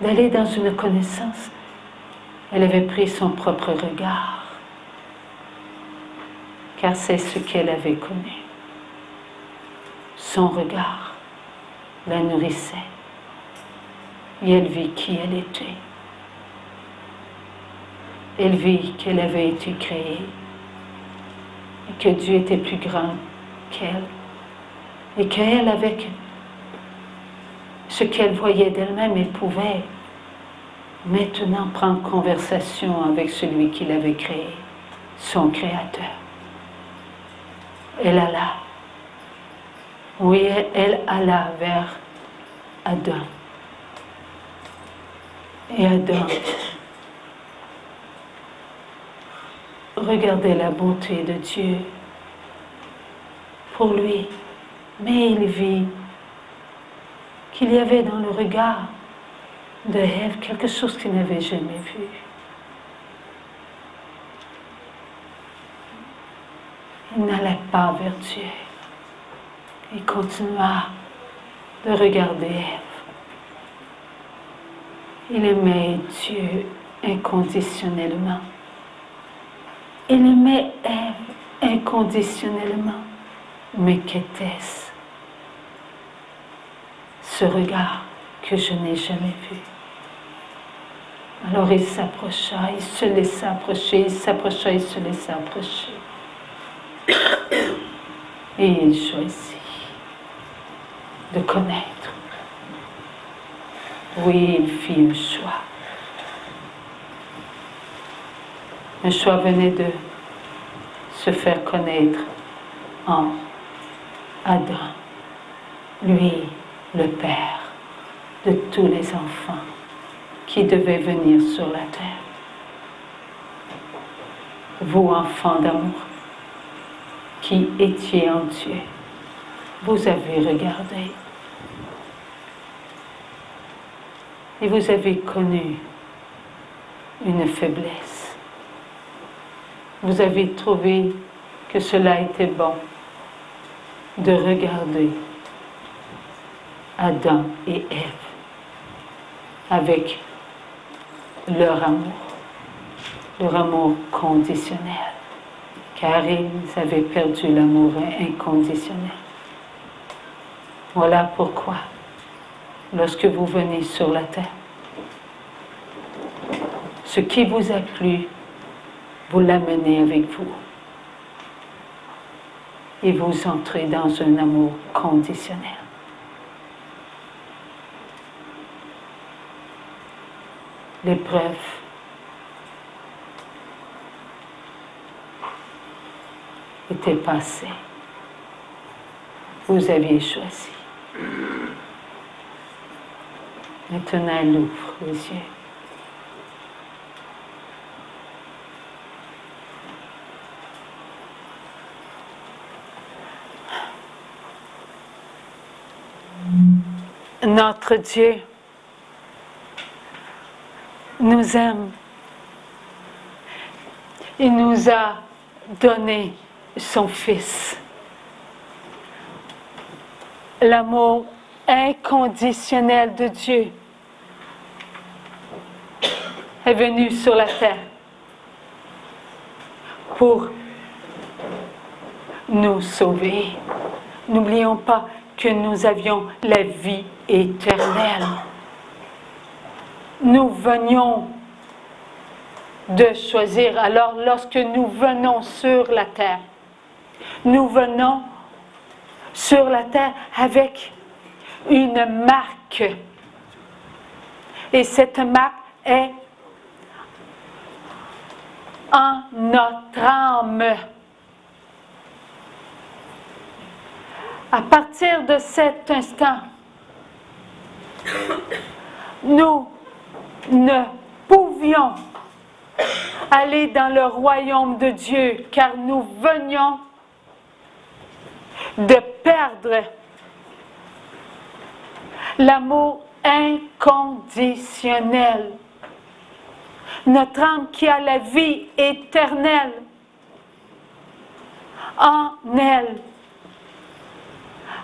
d'aller dans une connaissance, elle avait pris son propre regard. car c'est ce qu'elle avait connu. Son regard la nourrissait et elle vit qui elle était. Elle vit qu'elle avait été créée et que Dieu était plus grand qu'elle et qu'elle, avec ce qu'elle voyait d'elle-même, elle pouvait maintenant prendre conversation avec celui qui l'avait créé, son Créateur. Elle alla, oui, elle alla vers Adam. Et Adam regardait la bonté de Dieu pour lui, mais il vit qu'il y avait dans le regard de Ève quelque chose qu'il n'avait jamais vu. Il n'allait pas vers Dieu. Il continua de regarder Ève. Il aimait Dieu inconditionnellement. Il aimait Ève inconditionnellement. Mais qu'était-ce? Ce regard que je n'ai jamais vu. Alors il s'approcha, il se laissa approcher, il s'approcha, il se laissa approcher. Et il choisit de connaître. Oui, il fit un choix. Un choix venait de se faire connaître en Adam, lui, le Père de tous les enfants qui devaient venir sur la terre. Vous, enfants d'amour, qui étiez en Dieu, vous avez regardé et vous avez connu une faiblesse. Vous avez trouvé que cela était bon de regarder Adam et Ève avec leur amour conditionnel, car ils avaient perdu l'amour inconditionnel. Voilà pourquoi, lorsque vous venez sur la terre, ce qui vous a plu, vous l'amenez avec vous. Et vous entrez dans un amour conditionnel. L'épreuve était passée. Vous aviez choisi. Maintenant, elle ouvre les yeux. Notre Dieu nous aime. Il nous a donné son Fils. L'amour inconditionnel de Dieu est venu sur la terre pour nous sauver. N'oublions pas que nous avions la vie éternelle. Nous venions de choisir. Alors, lorsque nous venons sur la terre, nous venons sur la terre avec une marque. Et cette marque est en notre âme. À partir de cet instant, nous ne pouvions aller dans le royaume de Dieu, car nous venions de perdre l'amour inconditionnel. Notre âme qui a la vie éternelle en elle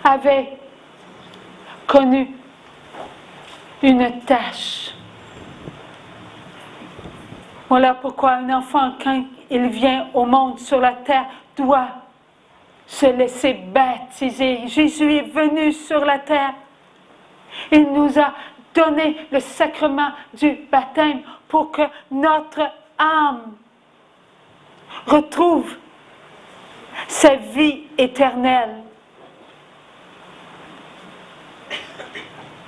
avait connu une tâche. Voilà pourquoi un enfant, quand il vient au monde sur la terre, doit se laisser baptiser. Jésus est venu sur la terre. Il nous a donné le sacrement du baptême pour que notre âme retrouve sa vie éternelle.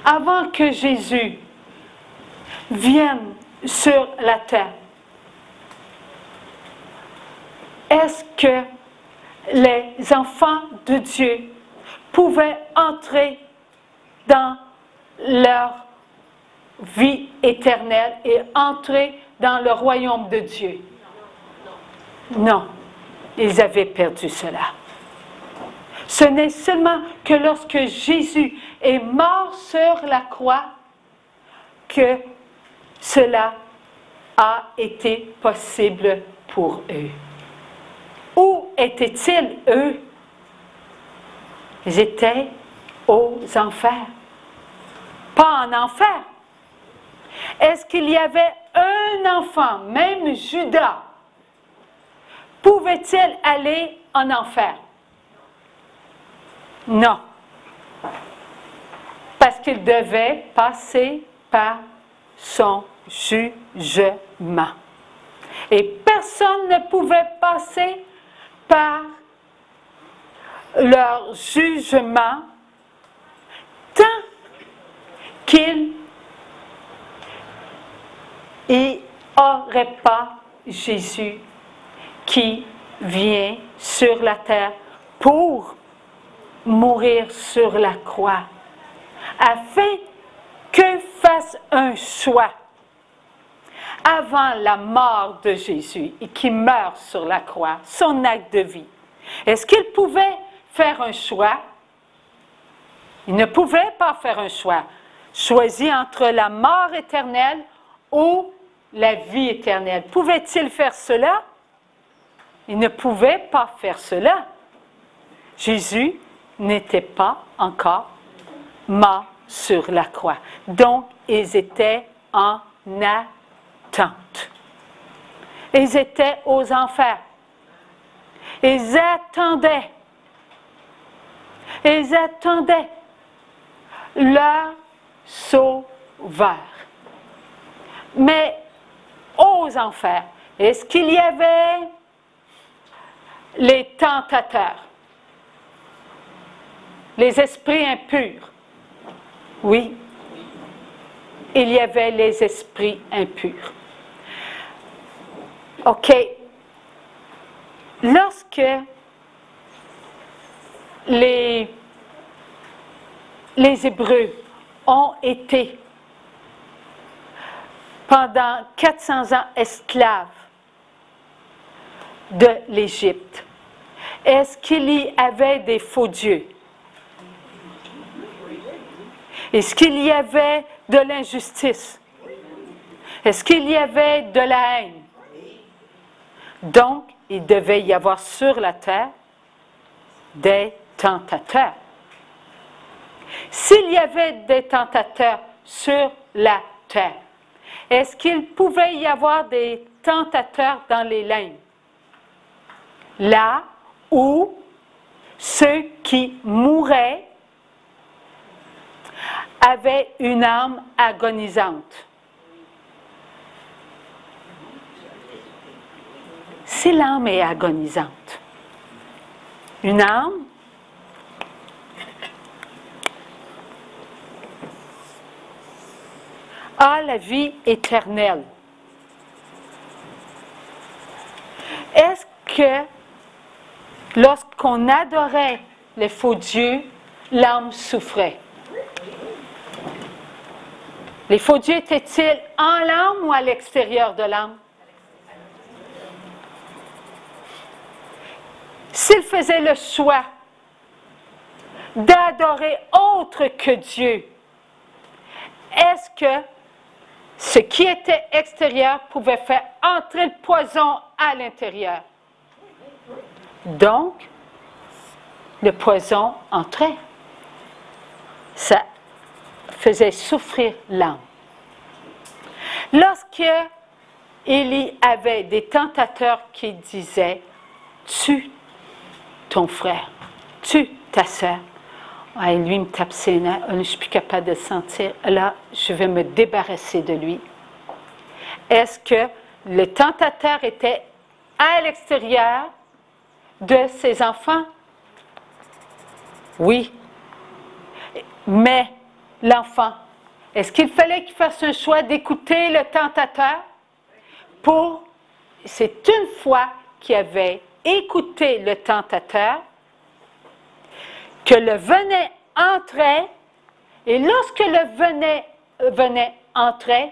Avant que Jésus vienne sur la terre, est-ce que les enfants de Dieu pouvaient entrer dans leur vie éternelle et entrer dans le royaume de Dieu? Non, ils avaient perdu cela. Ce n'est seulement que lorsque Jésus est mort sur la croix que cela a été possible pour eux. Où étaient-ils, eux? Ils étaient aux enfers. Pas en enfer. Est-ce qu'il y avait un enfant, même Judas, pouvait-il aller en enfer? Non. Parce qu'il devait passer par son jugement. Et personne ne pouvait passer par leur jugement tant qu'il n'y aurait pas Jésus qui vient sur la terre pour mourir sur la croix, afin que fasse un choix avant la mort de Jésus et qui meurt sur la croix, son acte de vie. Est-ce qu'il pouvait faire un choix? Il ne pouvait pas faire un choix. Choisir entre la mort éternelle ou la vie éternelle. Pouvait-il faire cela? Il ne pouvait pas faire cela. Jésus n'était pas encore mort sur la croix. Donc, ils étaient en attente. Ils étaient aux enfers. Ils attendaient. Ils attendaient leur sauveur. Mais aux enfers, est-ce qu'il y avait les tentateurs? Les esprits impurs? Oui, il y avait les esprits impurs. OK. Lorsque les Hébreux ont été pendant 400 ans esclaves de l'Égypte, est-ce qu'il y avait des faux dieux? Est-ce qu'il y avait de l'injustice? Est-ce qu'il y avait de la haine? Donc, il devait y avoir sur la terre des tentateurs. S'il y avait des tentateurs sur la terre, est-ce qu'il pouvait y avoir des tentateurs dans les limbes? Là où ceux qui mouraient avaient une âme agonisante. Si l'âme est agonisante, une âme a la vie éternelle. Est-ce que lorsqu'on adorait les faux dieux, l'âme souffrait? Les faux dieux étaient-ils en l'âme ou à l'extérieur de l'âme? S'ils faisaient le choix d'adorer autre que Dieu, est-ce que ce qui était extérieur pouvait faire entrer le poison à l'intérieur? Donc, le poison entrait. Ça faisait souffrir l'âme. Lorsqu'il y avait des tentateurs qui disaient « Tue ton frère, tue ta sœur. Ah, et lui me tape ses nerfs, je ne suis plus capable de le sentir. Là, je vais me débarrasser de lui. Est-ce que le tentateur était à l'extérieur de ses enfants? Oui. Mais l'enfant, est-ce qu'il fallait qu'il fasse un choix d'écouter le tentateur? C'est une fois qu'il avait écouté le tentateur que le venin entrait, et lorsque le venin entrait,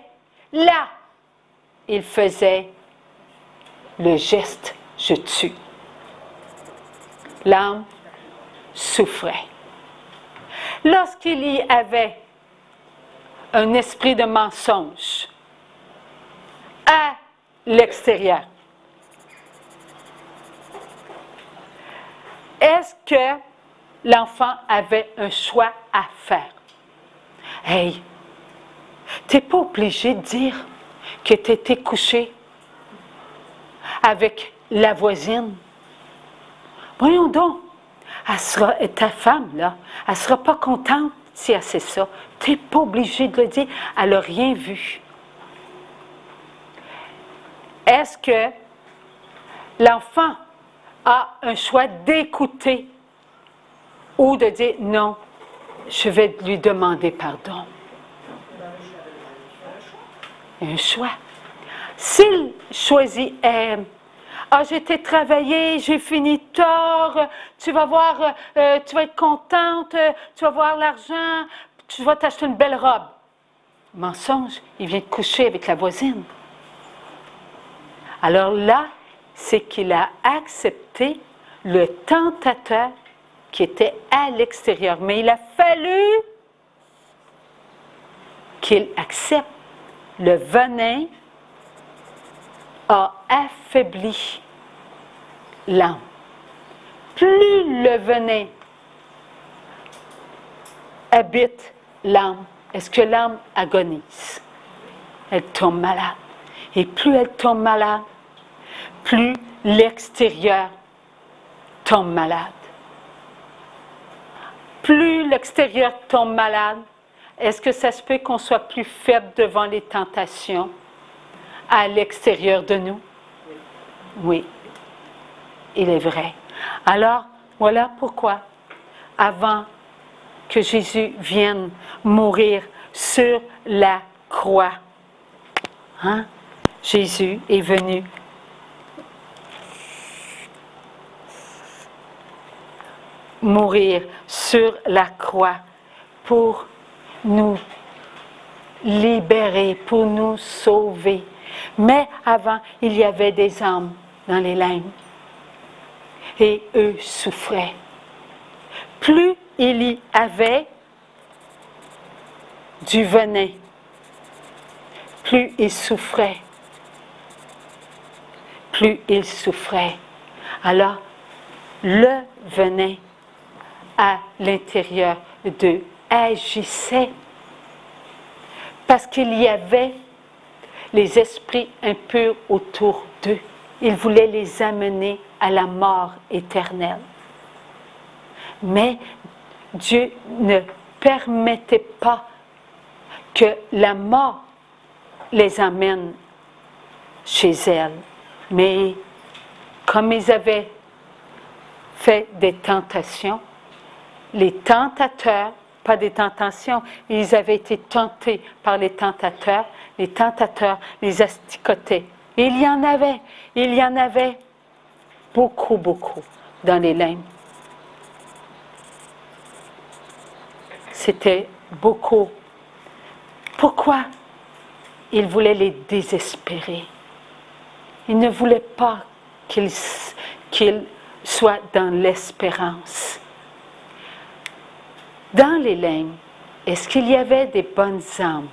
là, il faisait le geste « je tue ». L'âme souffrait. Lorsqu'il y avait un esprit de mensonge à l'extérieur, est-ce que l'enfant avait un choix à faire? Hey, tu n'es pas obligé de dire que tu étais couché avec la voisine. Voyons donc, ta femme, là, elle ne sera pas contente si elle sait ça. Tu n'es pas obligé de le dire, elle n'a rien vu. Est-ce que l'enfant a un choix d'écouter ou de dire non, je vais lui demander pardon? Un choix. S'il choisit, j'ai été travailler, j'ai fini tard, tu vas voir, tu vas être contente, tu vas voir l'argent, tu vas t'acheter une belle robe. Mensonge, il vient de coucher avec la voisine. Alors là, c'est qu'il a accepté le tentateur qui était à l'extérieur. Mais il a fallu qu'il accepte. Le venin a affaibli l'âme. Plus le venin habite l'âme, est-ce que l'âme agonise? Elle tombe malade. Et plus elle tombe malade, plus l'extérieur tombe malade. Plus l'extérieur tombe malade, est-ce que ça se peut qu'on soit plus faible devant les tentations à l'extérieur de nous? Oui, il est vrai. Alors, voilà pourquoi, avant que Jésus vienne mourir sur la croix, Jésus est venu mourir sur la croix pour nous libérer, pour nous sauver. Mais avant, il y avait des âmes dans les limbes et eux souffraient. Plus il y avait du venin, plus ils souffraient. Plus ils souffraient. Alors, le venin à l'intérieur d'eux agissait parce qu'il y avait les esprits impurs autour d'eux. Il voulait les amener à la mort éternelle. Mais Dieu ne permettait pas que la mort les amène chez elle. Mais comme ils avaient fait des tentations, les tentateurs, pas des tentations, ils avaient été tentés par les tentateurs les asticotaient. Et il y en avait beaucoup, beaucoup dans les limbes. C'était beaucoup. Pourquoi? Ils voulaient les désespérer. Ils ne voulaient pas qu'ils soient dans l'espérance. Dans les limbes, est-ce qu'il y avait des bonnes âmes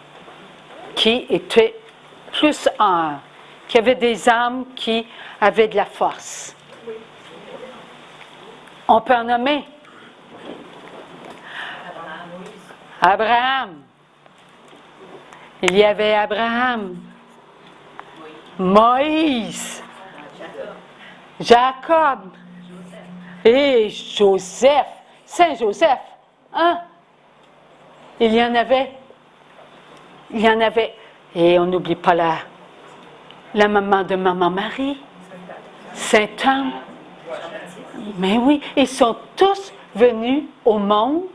qui étaient plus qui avaient des âmes qui avaient de la force? On peut en nommer. Abraham. Il y avait Abraham. Moïse. Jacob. Et Joseph, Saint Joseph, hein? Il y en avait. Et on n'oublie pas la maman de Maman Marie, Sainte Anne. Mais oui, ils sont tous venus au monde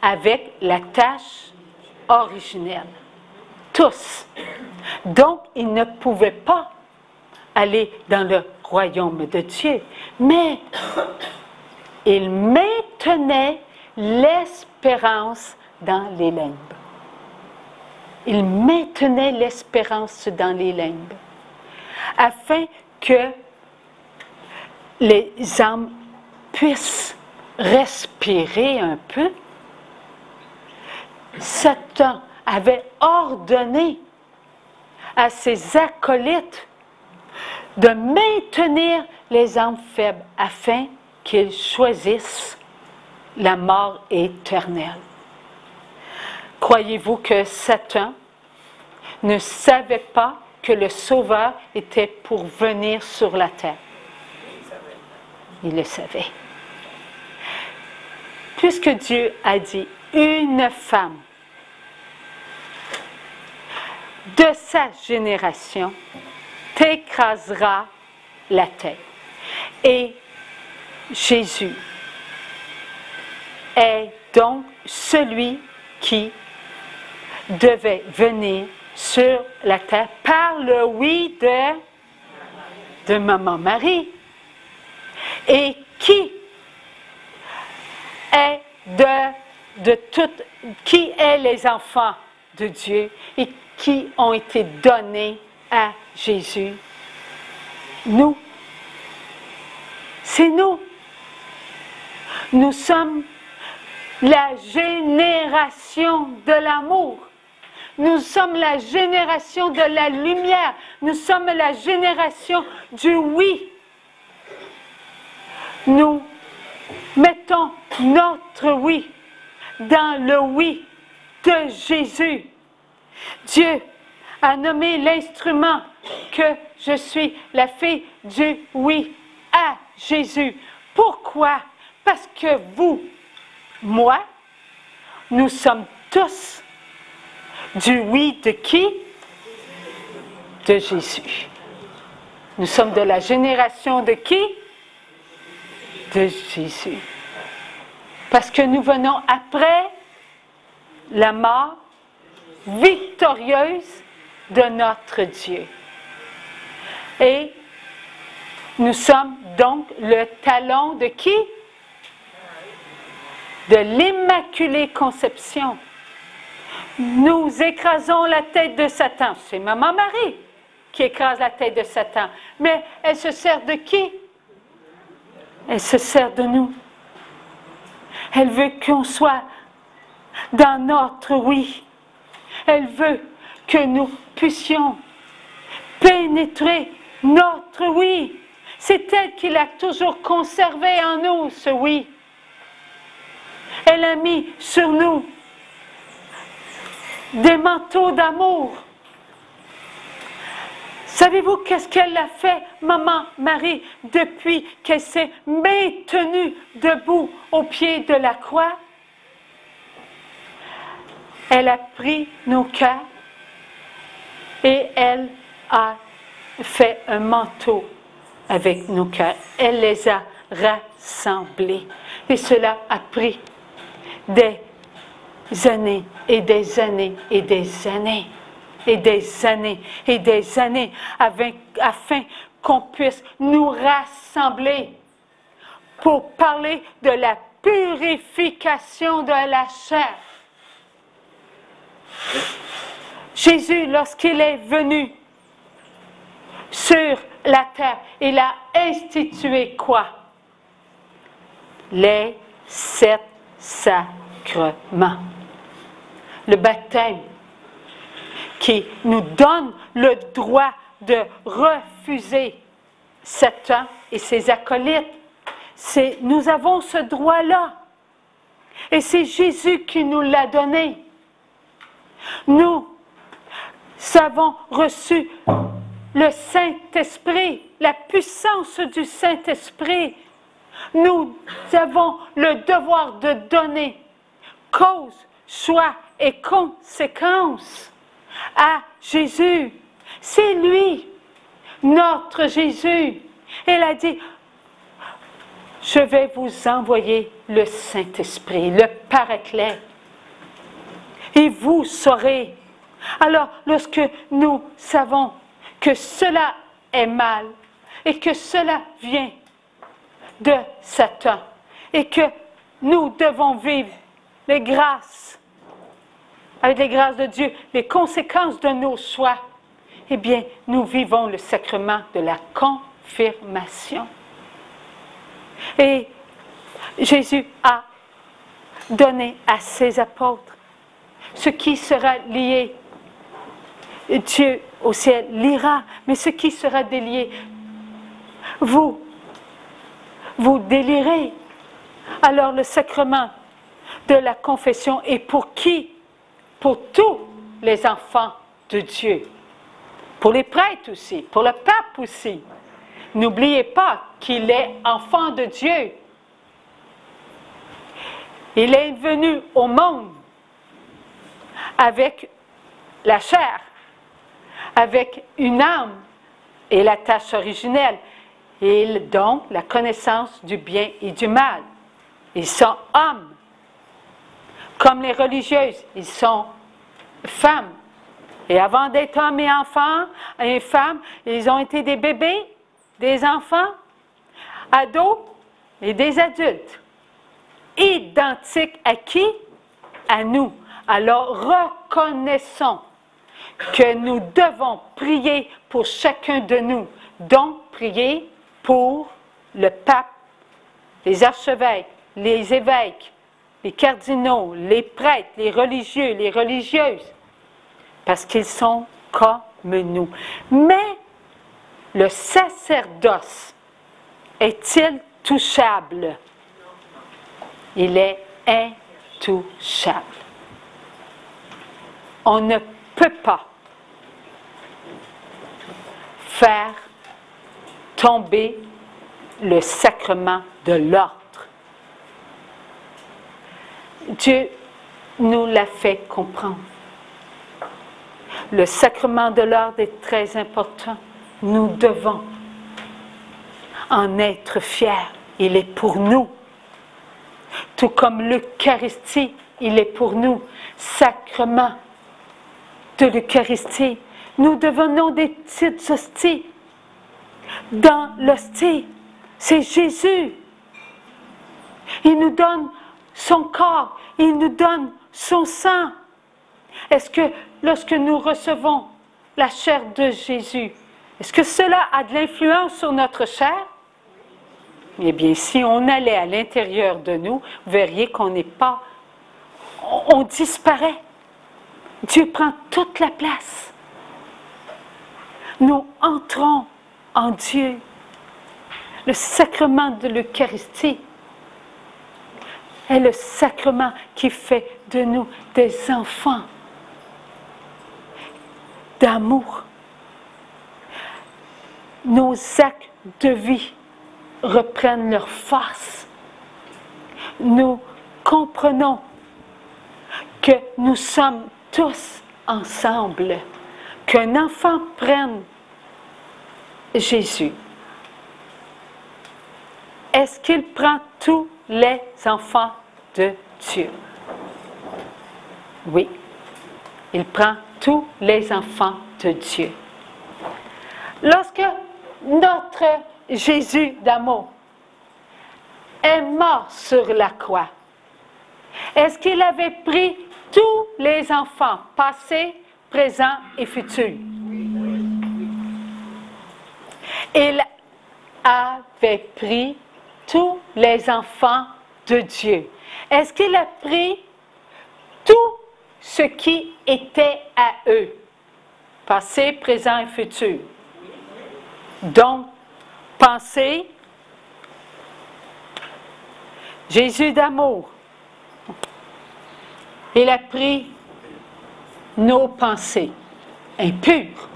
avec la tâche originelle. Tous. Donc, ils ne pouvaient pas aller dans le royaume de Dieu. Mais ils maintenaient l'espérance dans les limbes. Ils maintenaient l'espérance dans les limbes, afin que les âmes puissent respirer un peu. Satan avait ordonné à ses acolytes de maintenir les âmes faibles afin qu'ils choisissent la mort éternelle. Croyez-vous que Satan ne savait pas que le Sauveur était pour venir sur la terre? Il le savait. Puisque Dieu a dit, une femme de sa génération t'écrasera la tête. Et Jésus est donc celui qui devait venir sur la terre par le oui de Maman Marie. Et qui est qui est les enfants de Dieu et qui ont été donnés à Jésus? Nous. C'est nous. Nous sommes la génération de l'amour. Nous sommes la génération de la lumière. Nous sommes la génération du oui. Nous mettons notre oui dans le oui de Jésus. Dieu a nommé l'instrument que je suis la fille du oui à Jésus. Pourquoi? Parce que vous, moi, nous sommes tous du oui de qui? De Jésus. Nous sommes de la génération de qui? De Jésus. Parce que nous venons après la mort victorieuse de notre Dieu. Et nous sommes donc le talon de qui? De l'Immaculée Conception. Nous écrasons la tête de Satan. C'est Maman Marie qui écrase la tête de Satan. Mais elle se sert de qui? Elle se sert de nous. Elle veut qu'on soit dans notre oui. Elle veut que nous puissions pénétrer notre oui. C'est elle qui l'a toujours conservé en nous, ce oui. Elle a mis sur nous des manteaux d'amour. Savez-vous qu'est-ce qu'elle a fait, Maman Marie, depuis qu'elle s'est maintenue debout au pied de la croix? Elle a pris nos cœurs et elle a fait un manteau avec nos cœurs. Elle les a rassemblés. Et cela a pris des années et des années et des années et des années et des années afin qu'on puisse nous rassembler pour parler de la purification de la chair. Jésus, lorsqu'il est venu sur la terre, il a institué quoi? Les 7 sacrements. Le baptême qui nous donne le droit de refuser Satan et ses acolytes. Nous avons ce droit-là. Et c'est Jésus qui nous l'a donné. Nous avons reçu le Saint-Esprit, la puissance du Saint-Esprit Nous avons le devoir de donner cause, choix et conséquences à Jésus. C'est lui, notre Jésus. Elle a dit, je vais vous envoyer le Saint-Esprit, le Paraclet, et vous saurez. Alors, lorsque nous savons que cela est mal et que cela vient de Satan et que nous devons vivre les grâces, avec les grâces de Dieu, les conséquences de nos choix, eh bien, nous vivons le sacrement de la confirmation. Et Jésus a donné à ses apôtres ce qui sera lié. Dieu au ciel lira, mais ce qui sera délié, vous délirez. Alors le sacrement de la confession est pour qui? Pour tous les enfants de Dieu. Pour les prêtres aussi, pour le pape aussi. N'oubliez pas qu'il est enfant de Dieu. Il est venu au monde avec la chair, avec une âme et la tâche originelle, et donc la connaissance du bien et du mal. Ils sont hommes, comme les religieuses, ils sont femmes. Et avant d'être hommes et enfants et femmes, ils ont été des bébés, des enfants, ados et des adultes. Identiques à qui? À nous. Alors reconnaissons que nous devons prier pour chacun de nous. Donc, prier pour le pape, les archevêques, les évêques, les cardinaux, les prêtres, les religieux, les religieuses, parce qu'ils sont comme nous. Mais le sacerdoce est-il touchable? Il est intouchable. On ne peut pas faire tomber le sacrement de l'ordre. Dieu nous l'a fait comprendre. Le sacrement de l'ordre est très important. Nous devons en être fiers. Il est pour nous. Tout comme l'Eucharistie, il est pour nous. Sacrement de l'Eucharistie. Nous devenons des petites hosties. Dans l'hostie, c'est Jésus. Il nous donne son corps, il nous donne son sang. Est-ce que lorsque nous recevons la chair de Jésus, est-ce que cela a de l'influence sur notre chair? Eh bien, si on allait à l'intérieur de nous, vous verriez qu'on n'est pas... On disparaît. Dieu prend toute la place. Nous entrons en Dieu. Le sacrement de l'Eucharistie est le sacrement qui fait de nous des enfants d'amour. Nos actes de vie reprennent leur force. Nous comprenons que nous sommes tous ensemble. Qu'un enfant prenne Jésus. Est-ce qu'il prend tous les enfants de Dieu? Oui, il prend tous les enfants de Dieu. Lorsque notre Jésus d'amour est mort sur la croix, est-ce qu'il avait pris tous les enfants, passés, présents et futurs? Il avait pris tous les enfants de Dieu. Est-ce qu'il a pris tout ce qui était à eux, passé, présent et futur? Donc, pensez, Jésus d'amour, il a pris nos pensées impures,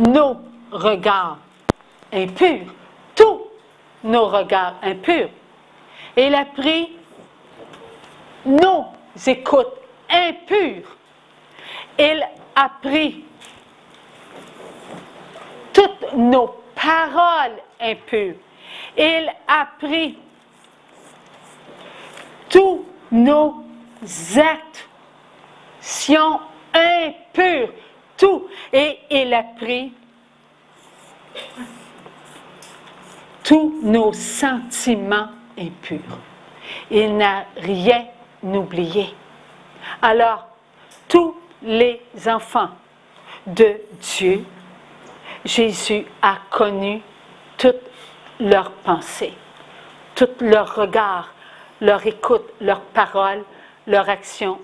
nos regards impurs, tout nos regards impurs. Il a pris nos écoutes impures. Il a pris toutes nos paroles impures. Il a pris tous nos actions impures. Tout. Et il a pris tous nos sentiments impurs. Il n'a rien oublié. Alors, tous les enfants de Dieu, Jésus a connu toutes leurs pensées, tous leurs regards, leur écoute, leurs paroles, leurs actions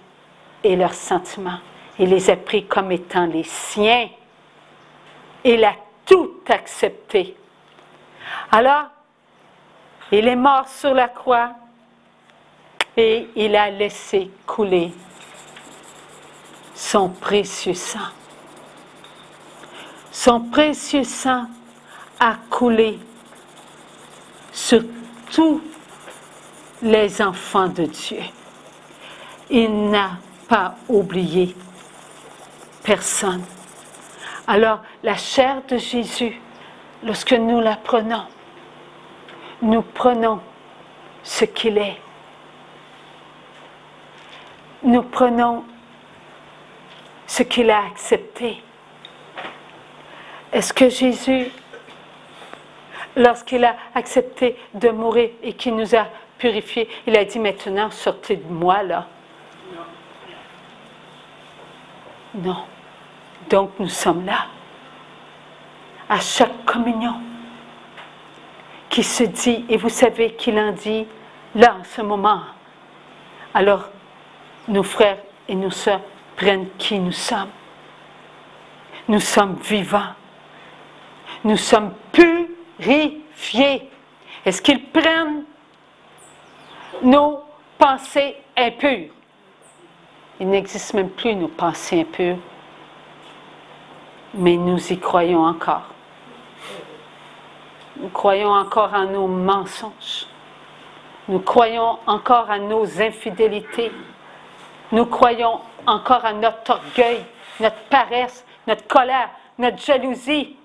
et leurs sentiments. Il les a pris comme étant les siens. Il a tout accepté. Alors, il est mort sur la croix et il a laissé couler son précieux sang. Son précieux sang a coulé sur tous les enfants de Dieu. Il n'a pas oublié personne. Alors, la chair de Jésus, lorsque nous la prenons, nous prenons ce qu'il est. Nous prenons ce qu'il a accepté. Est-ce que Jésus, lorsqu'il a accepté de mourir et qu'il nous a purifiés, il a dit maintenant, sortez de moi là? Non. Donc nous sommes là, à chaque communion, qui se dit, et vous savez qu'il en dit là, en ce moment. Alors, nos frères et nos sœurs prennent qui nous sommes. Nous sommes vivants. Nous sommes purifiés. Est-ce qu'ils prennent nos pensées impures? Il n'existe même plus nos pensées impures. Mais nous y croyons encore. Nous croyons encore à nos mensonges. Nous croyons encore à nos infidélités. Nous croyons encore à notre orgueil, notre paresse, notre colère, notre jalousie.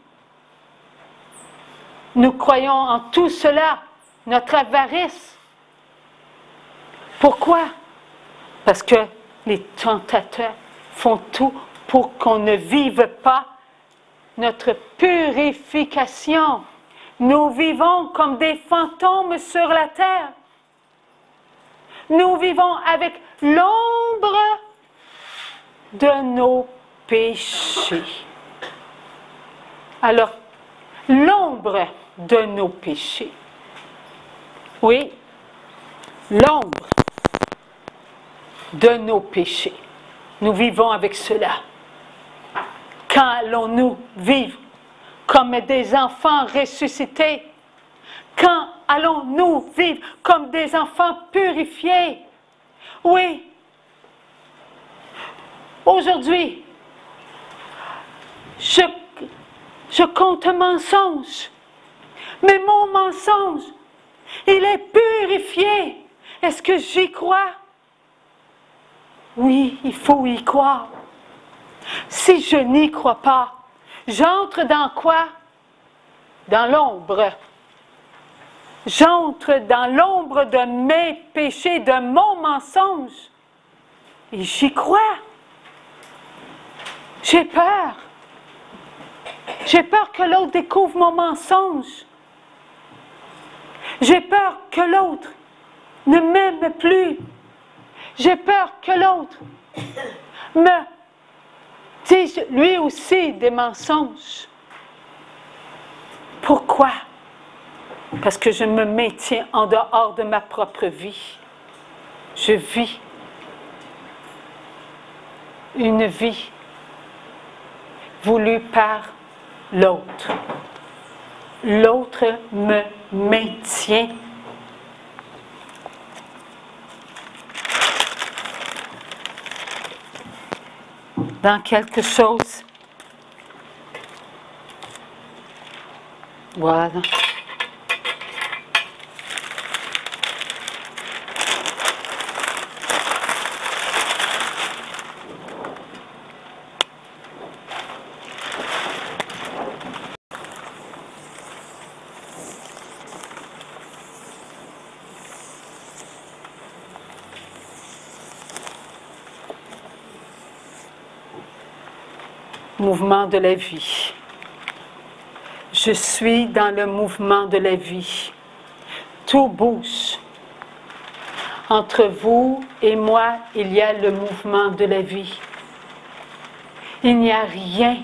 Nous croyons en tout cela, notre avarice. Pourquoi? Parce que les tentateurs font tout pour qu'on ne vive pas notre purification. Nous vivons comme des fantômes sur la terre. Nous vivons avec l'ombre de nos péchés. Alors, l'ombre de nos péchés. Oui, l'ombre de nos péchés. Nous vivons avec cela. Quand allons-nous vivre comme des enfants ressuscités? Quand allons-nous vivre comme des enfants purifiés? Oui. Aujourd'hui, je compte un mensonge. Mais mon mensonge, il est purifié. Est-ce que j'y crois? Oui, il faut y croire. Si je n'y crois pas, j'entre dans quoi? Dans l'ombre. J'entre dans l'ombre de mes péchés, de mon mensonge. Et j'y crois. J'ai peur. J'ai peur que l'autre découvre mon mensonge. J'ai peur que l'autre ne m'aime plus. J'ai peur que l'autre me dise lui aussi des mensonges. Pourquoi? Parce que je me maintiens en dehors de ma propre vie. Je vis une vie voulue par l'autre. L'autre me maintient. Dans quelque chose. Voilà. mouvement de la vie. Je suis dans le mouvement de la vie. Tout bouge. Entre vous et moi, il y a le mouvement de la vie. Il n'y a rien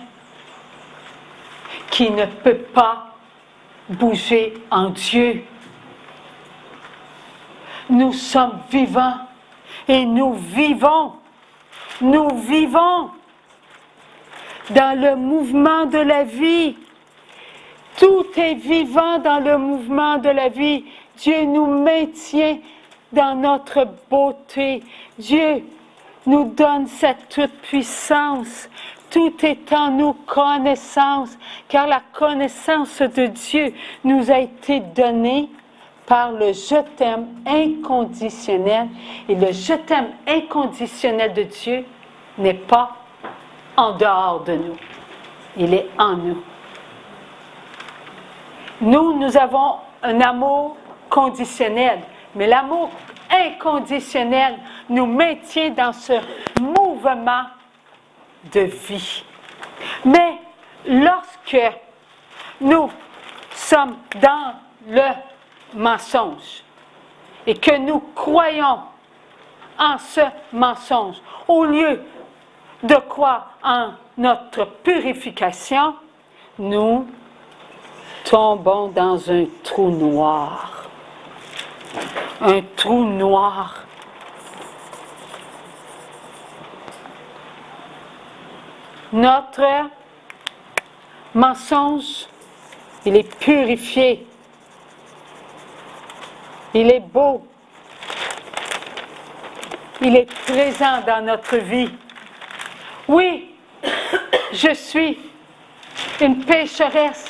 qui ne peut pas bouger en Dieu. Nous sommes vivants et nous vivons dans le mouvement de la vie. Tout est vivant dans le mouvement de la vie. Dieu nous maintient dans notre beauté. Dieu nous donne cette toute-puissance. Tout est en nous connaissance, car la connaissance de Dieu nous a été donnée par le je t'aime inconditionnel. Et le je t'aime inconditionnel de Dieu n'est pas en dehors de nous. Il est en nous. Nous avons un amour conditionnel, mais l'amour inconditionnel nous maintient dans ce mouvement de vie. Mais lorsque nous sommes dans le mensonge et que nous croyons en ce mensonge, au lieu de croire en notre purification, nous tombons dans un trou noir. Un trou noir. Notre mensonge, il est purifié. Il est beau. Il est présent dans notre vie. Oui, je suis une pécheresse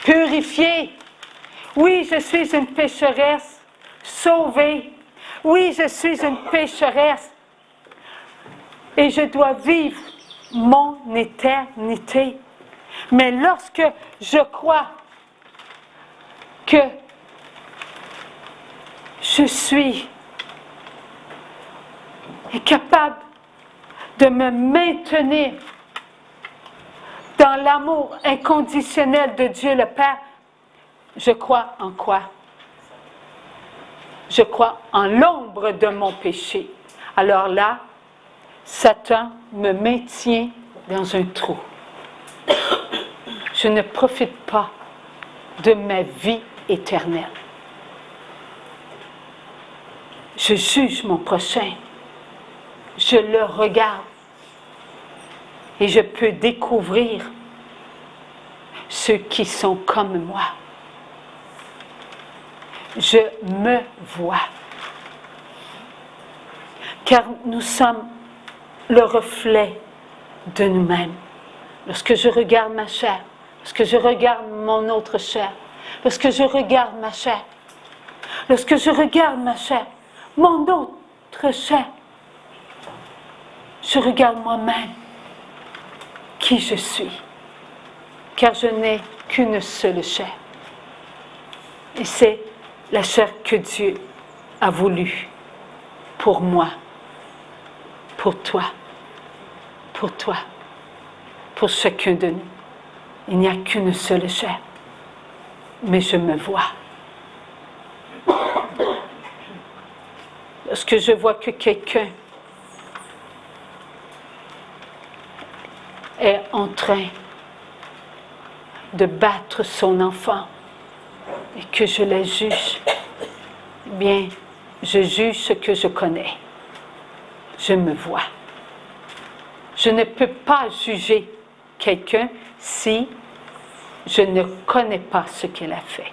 purifiée. Oui, je suis une pécheresse sauvée. Oui, je suis une pécheresse. Et je dois vivre mon éternité. Mais lorsque je crois que je suis capable de me maintenir dans l'amour inconditionnel de Dieu le Père, je crois en quoi? Je crois en l'ombre de mon péché. Alors là, Satan me maintient dans un trou. Je ne profite pas de ma vie éternelle. Je juge mon prochain. Je le regarde. Et je peux découvrir ceux qui sont comme moi. Je me vois. Car nous sommes le reflet de nous-mêmes. Lorsque je regarde ma chair, lorsque je regarde mon autre chair, lorsque je regarde ma chair, lorsque je regarde ma chair, mon autre chair, je regarde moi-même qui je suis, car je n'ai qu'une seule chair. Et c'est la chair que Dieu a voulu pour moi, pour toi, pour chacun de nous. Il n'y a qu'une seule chair, mais je me vois. Lorsque je vois que quelqu'un est en train de battre son enfant et que je la juge, eh bien, je juge ce que je connais. Je me vois. Je ne peux pas juger quelqu'un si je ne connais pas ce qu'elle a fait.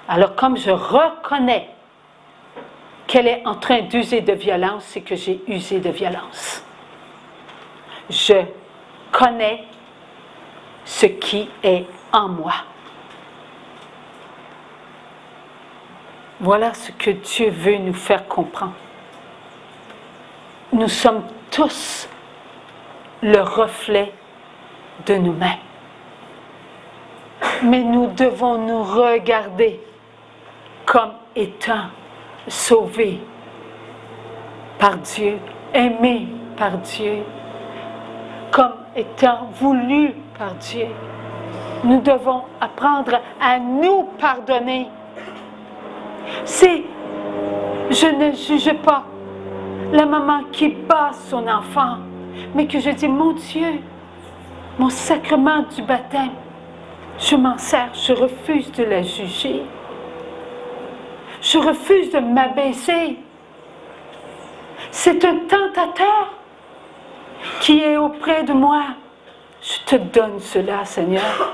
Alors, comme je reconnais qu'elle est en train d'user de violence, c'est que j'ai usé de violence. Je connais ce qui est en moi. Voilà ce que Dieu veut nous faire comprendre. Nous sommes tous le reflet de nous-mêmes. Mais nous devons nous regarder comme étant sauvés par Dieu, aimés par Dieu, comme étant voulu par Dieu. Nous devons apprendre à nous pardonner. Je ne juge pas la maman qui bat son enfant, mais que je dis, mon Dieu, mon sacrement du baptême, je m'en sers, je refuse de la juger. Je refuse de m'abaisser. C'est un tentateur qui est auprès de moi. Je te donne cela, Seigneur.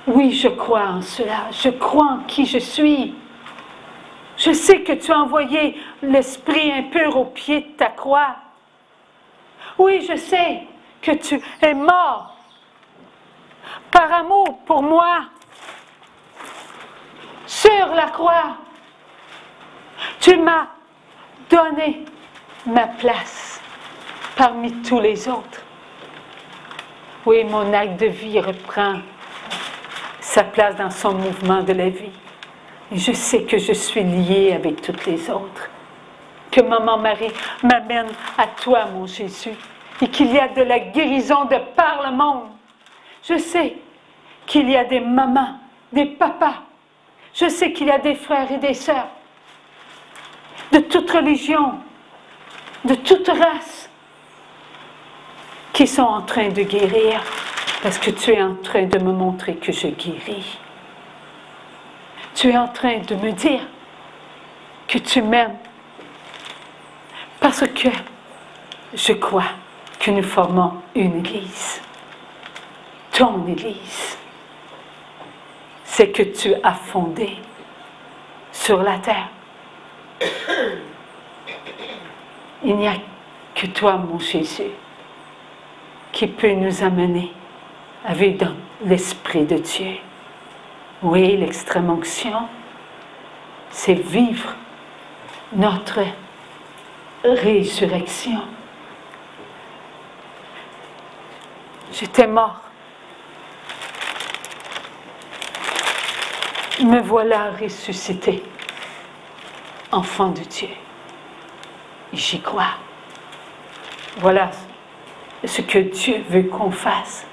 Oui, je crois en cela. Je crois en qui je suis. Je sais que tu as envoyé l'esprit impur au pied de ta croix. Oui, je sais que tu es mort par amour pour moi sur la croix. Tu m'as donné ma place parmi tous les autres. Oui, mon acte de vie reprend sa place dans son mouvement de la vie. Et je sais que je suis liée avec toutes les autres. Que Maman Marie m'amène à toi, mon Jésus. Et qu'il y a de la guérison de par le monde. Je sais qu'il y a des mamans, des papas. Je sais qu'il y a des frères et des sœurs. De toute religion, de toute race. Qui sont en train de guérir. Parce que tu es en train de me montrer que je guéris. Tu es en train de me dire que tu m'aimes. Parce que je crois que nous formons une Église. Ton Église. C'est que tu as fondé sur la terre. Il n'y a que toi, mon Jésus, qui peut nous amener à vivre dans l'Esprit de Dieu. Oui, l'extrême onction, c'est vivre notre résurrection. J'étais mort. Me voilà ressuscité, enfant de Dieu. J'y crois. Voilà ce que Dieu veut qu'on fasse.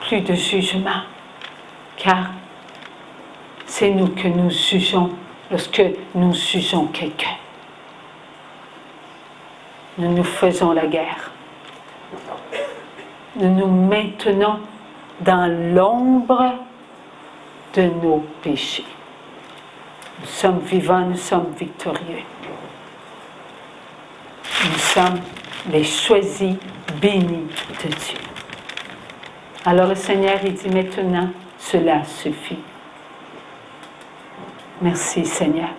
Plus de jugement, car c'est nous que nous jugeons lorsque nous jugeons quelqu'un. Nous nous faisons la guerre. Nous nous maintenons dans l'ombre de nos péchés. Nous sommes vivants, nous sommes victorieux. Nous sommes les choisis, bénis de Dieu. Alors le Seigneur, il dit maintenant, cela suffit. Merci Seigneur.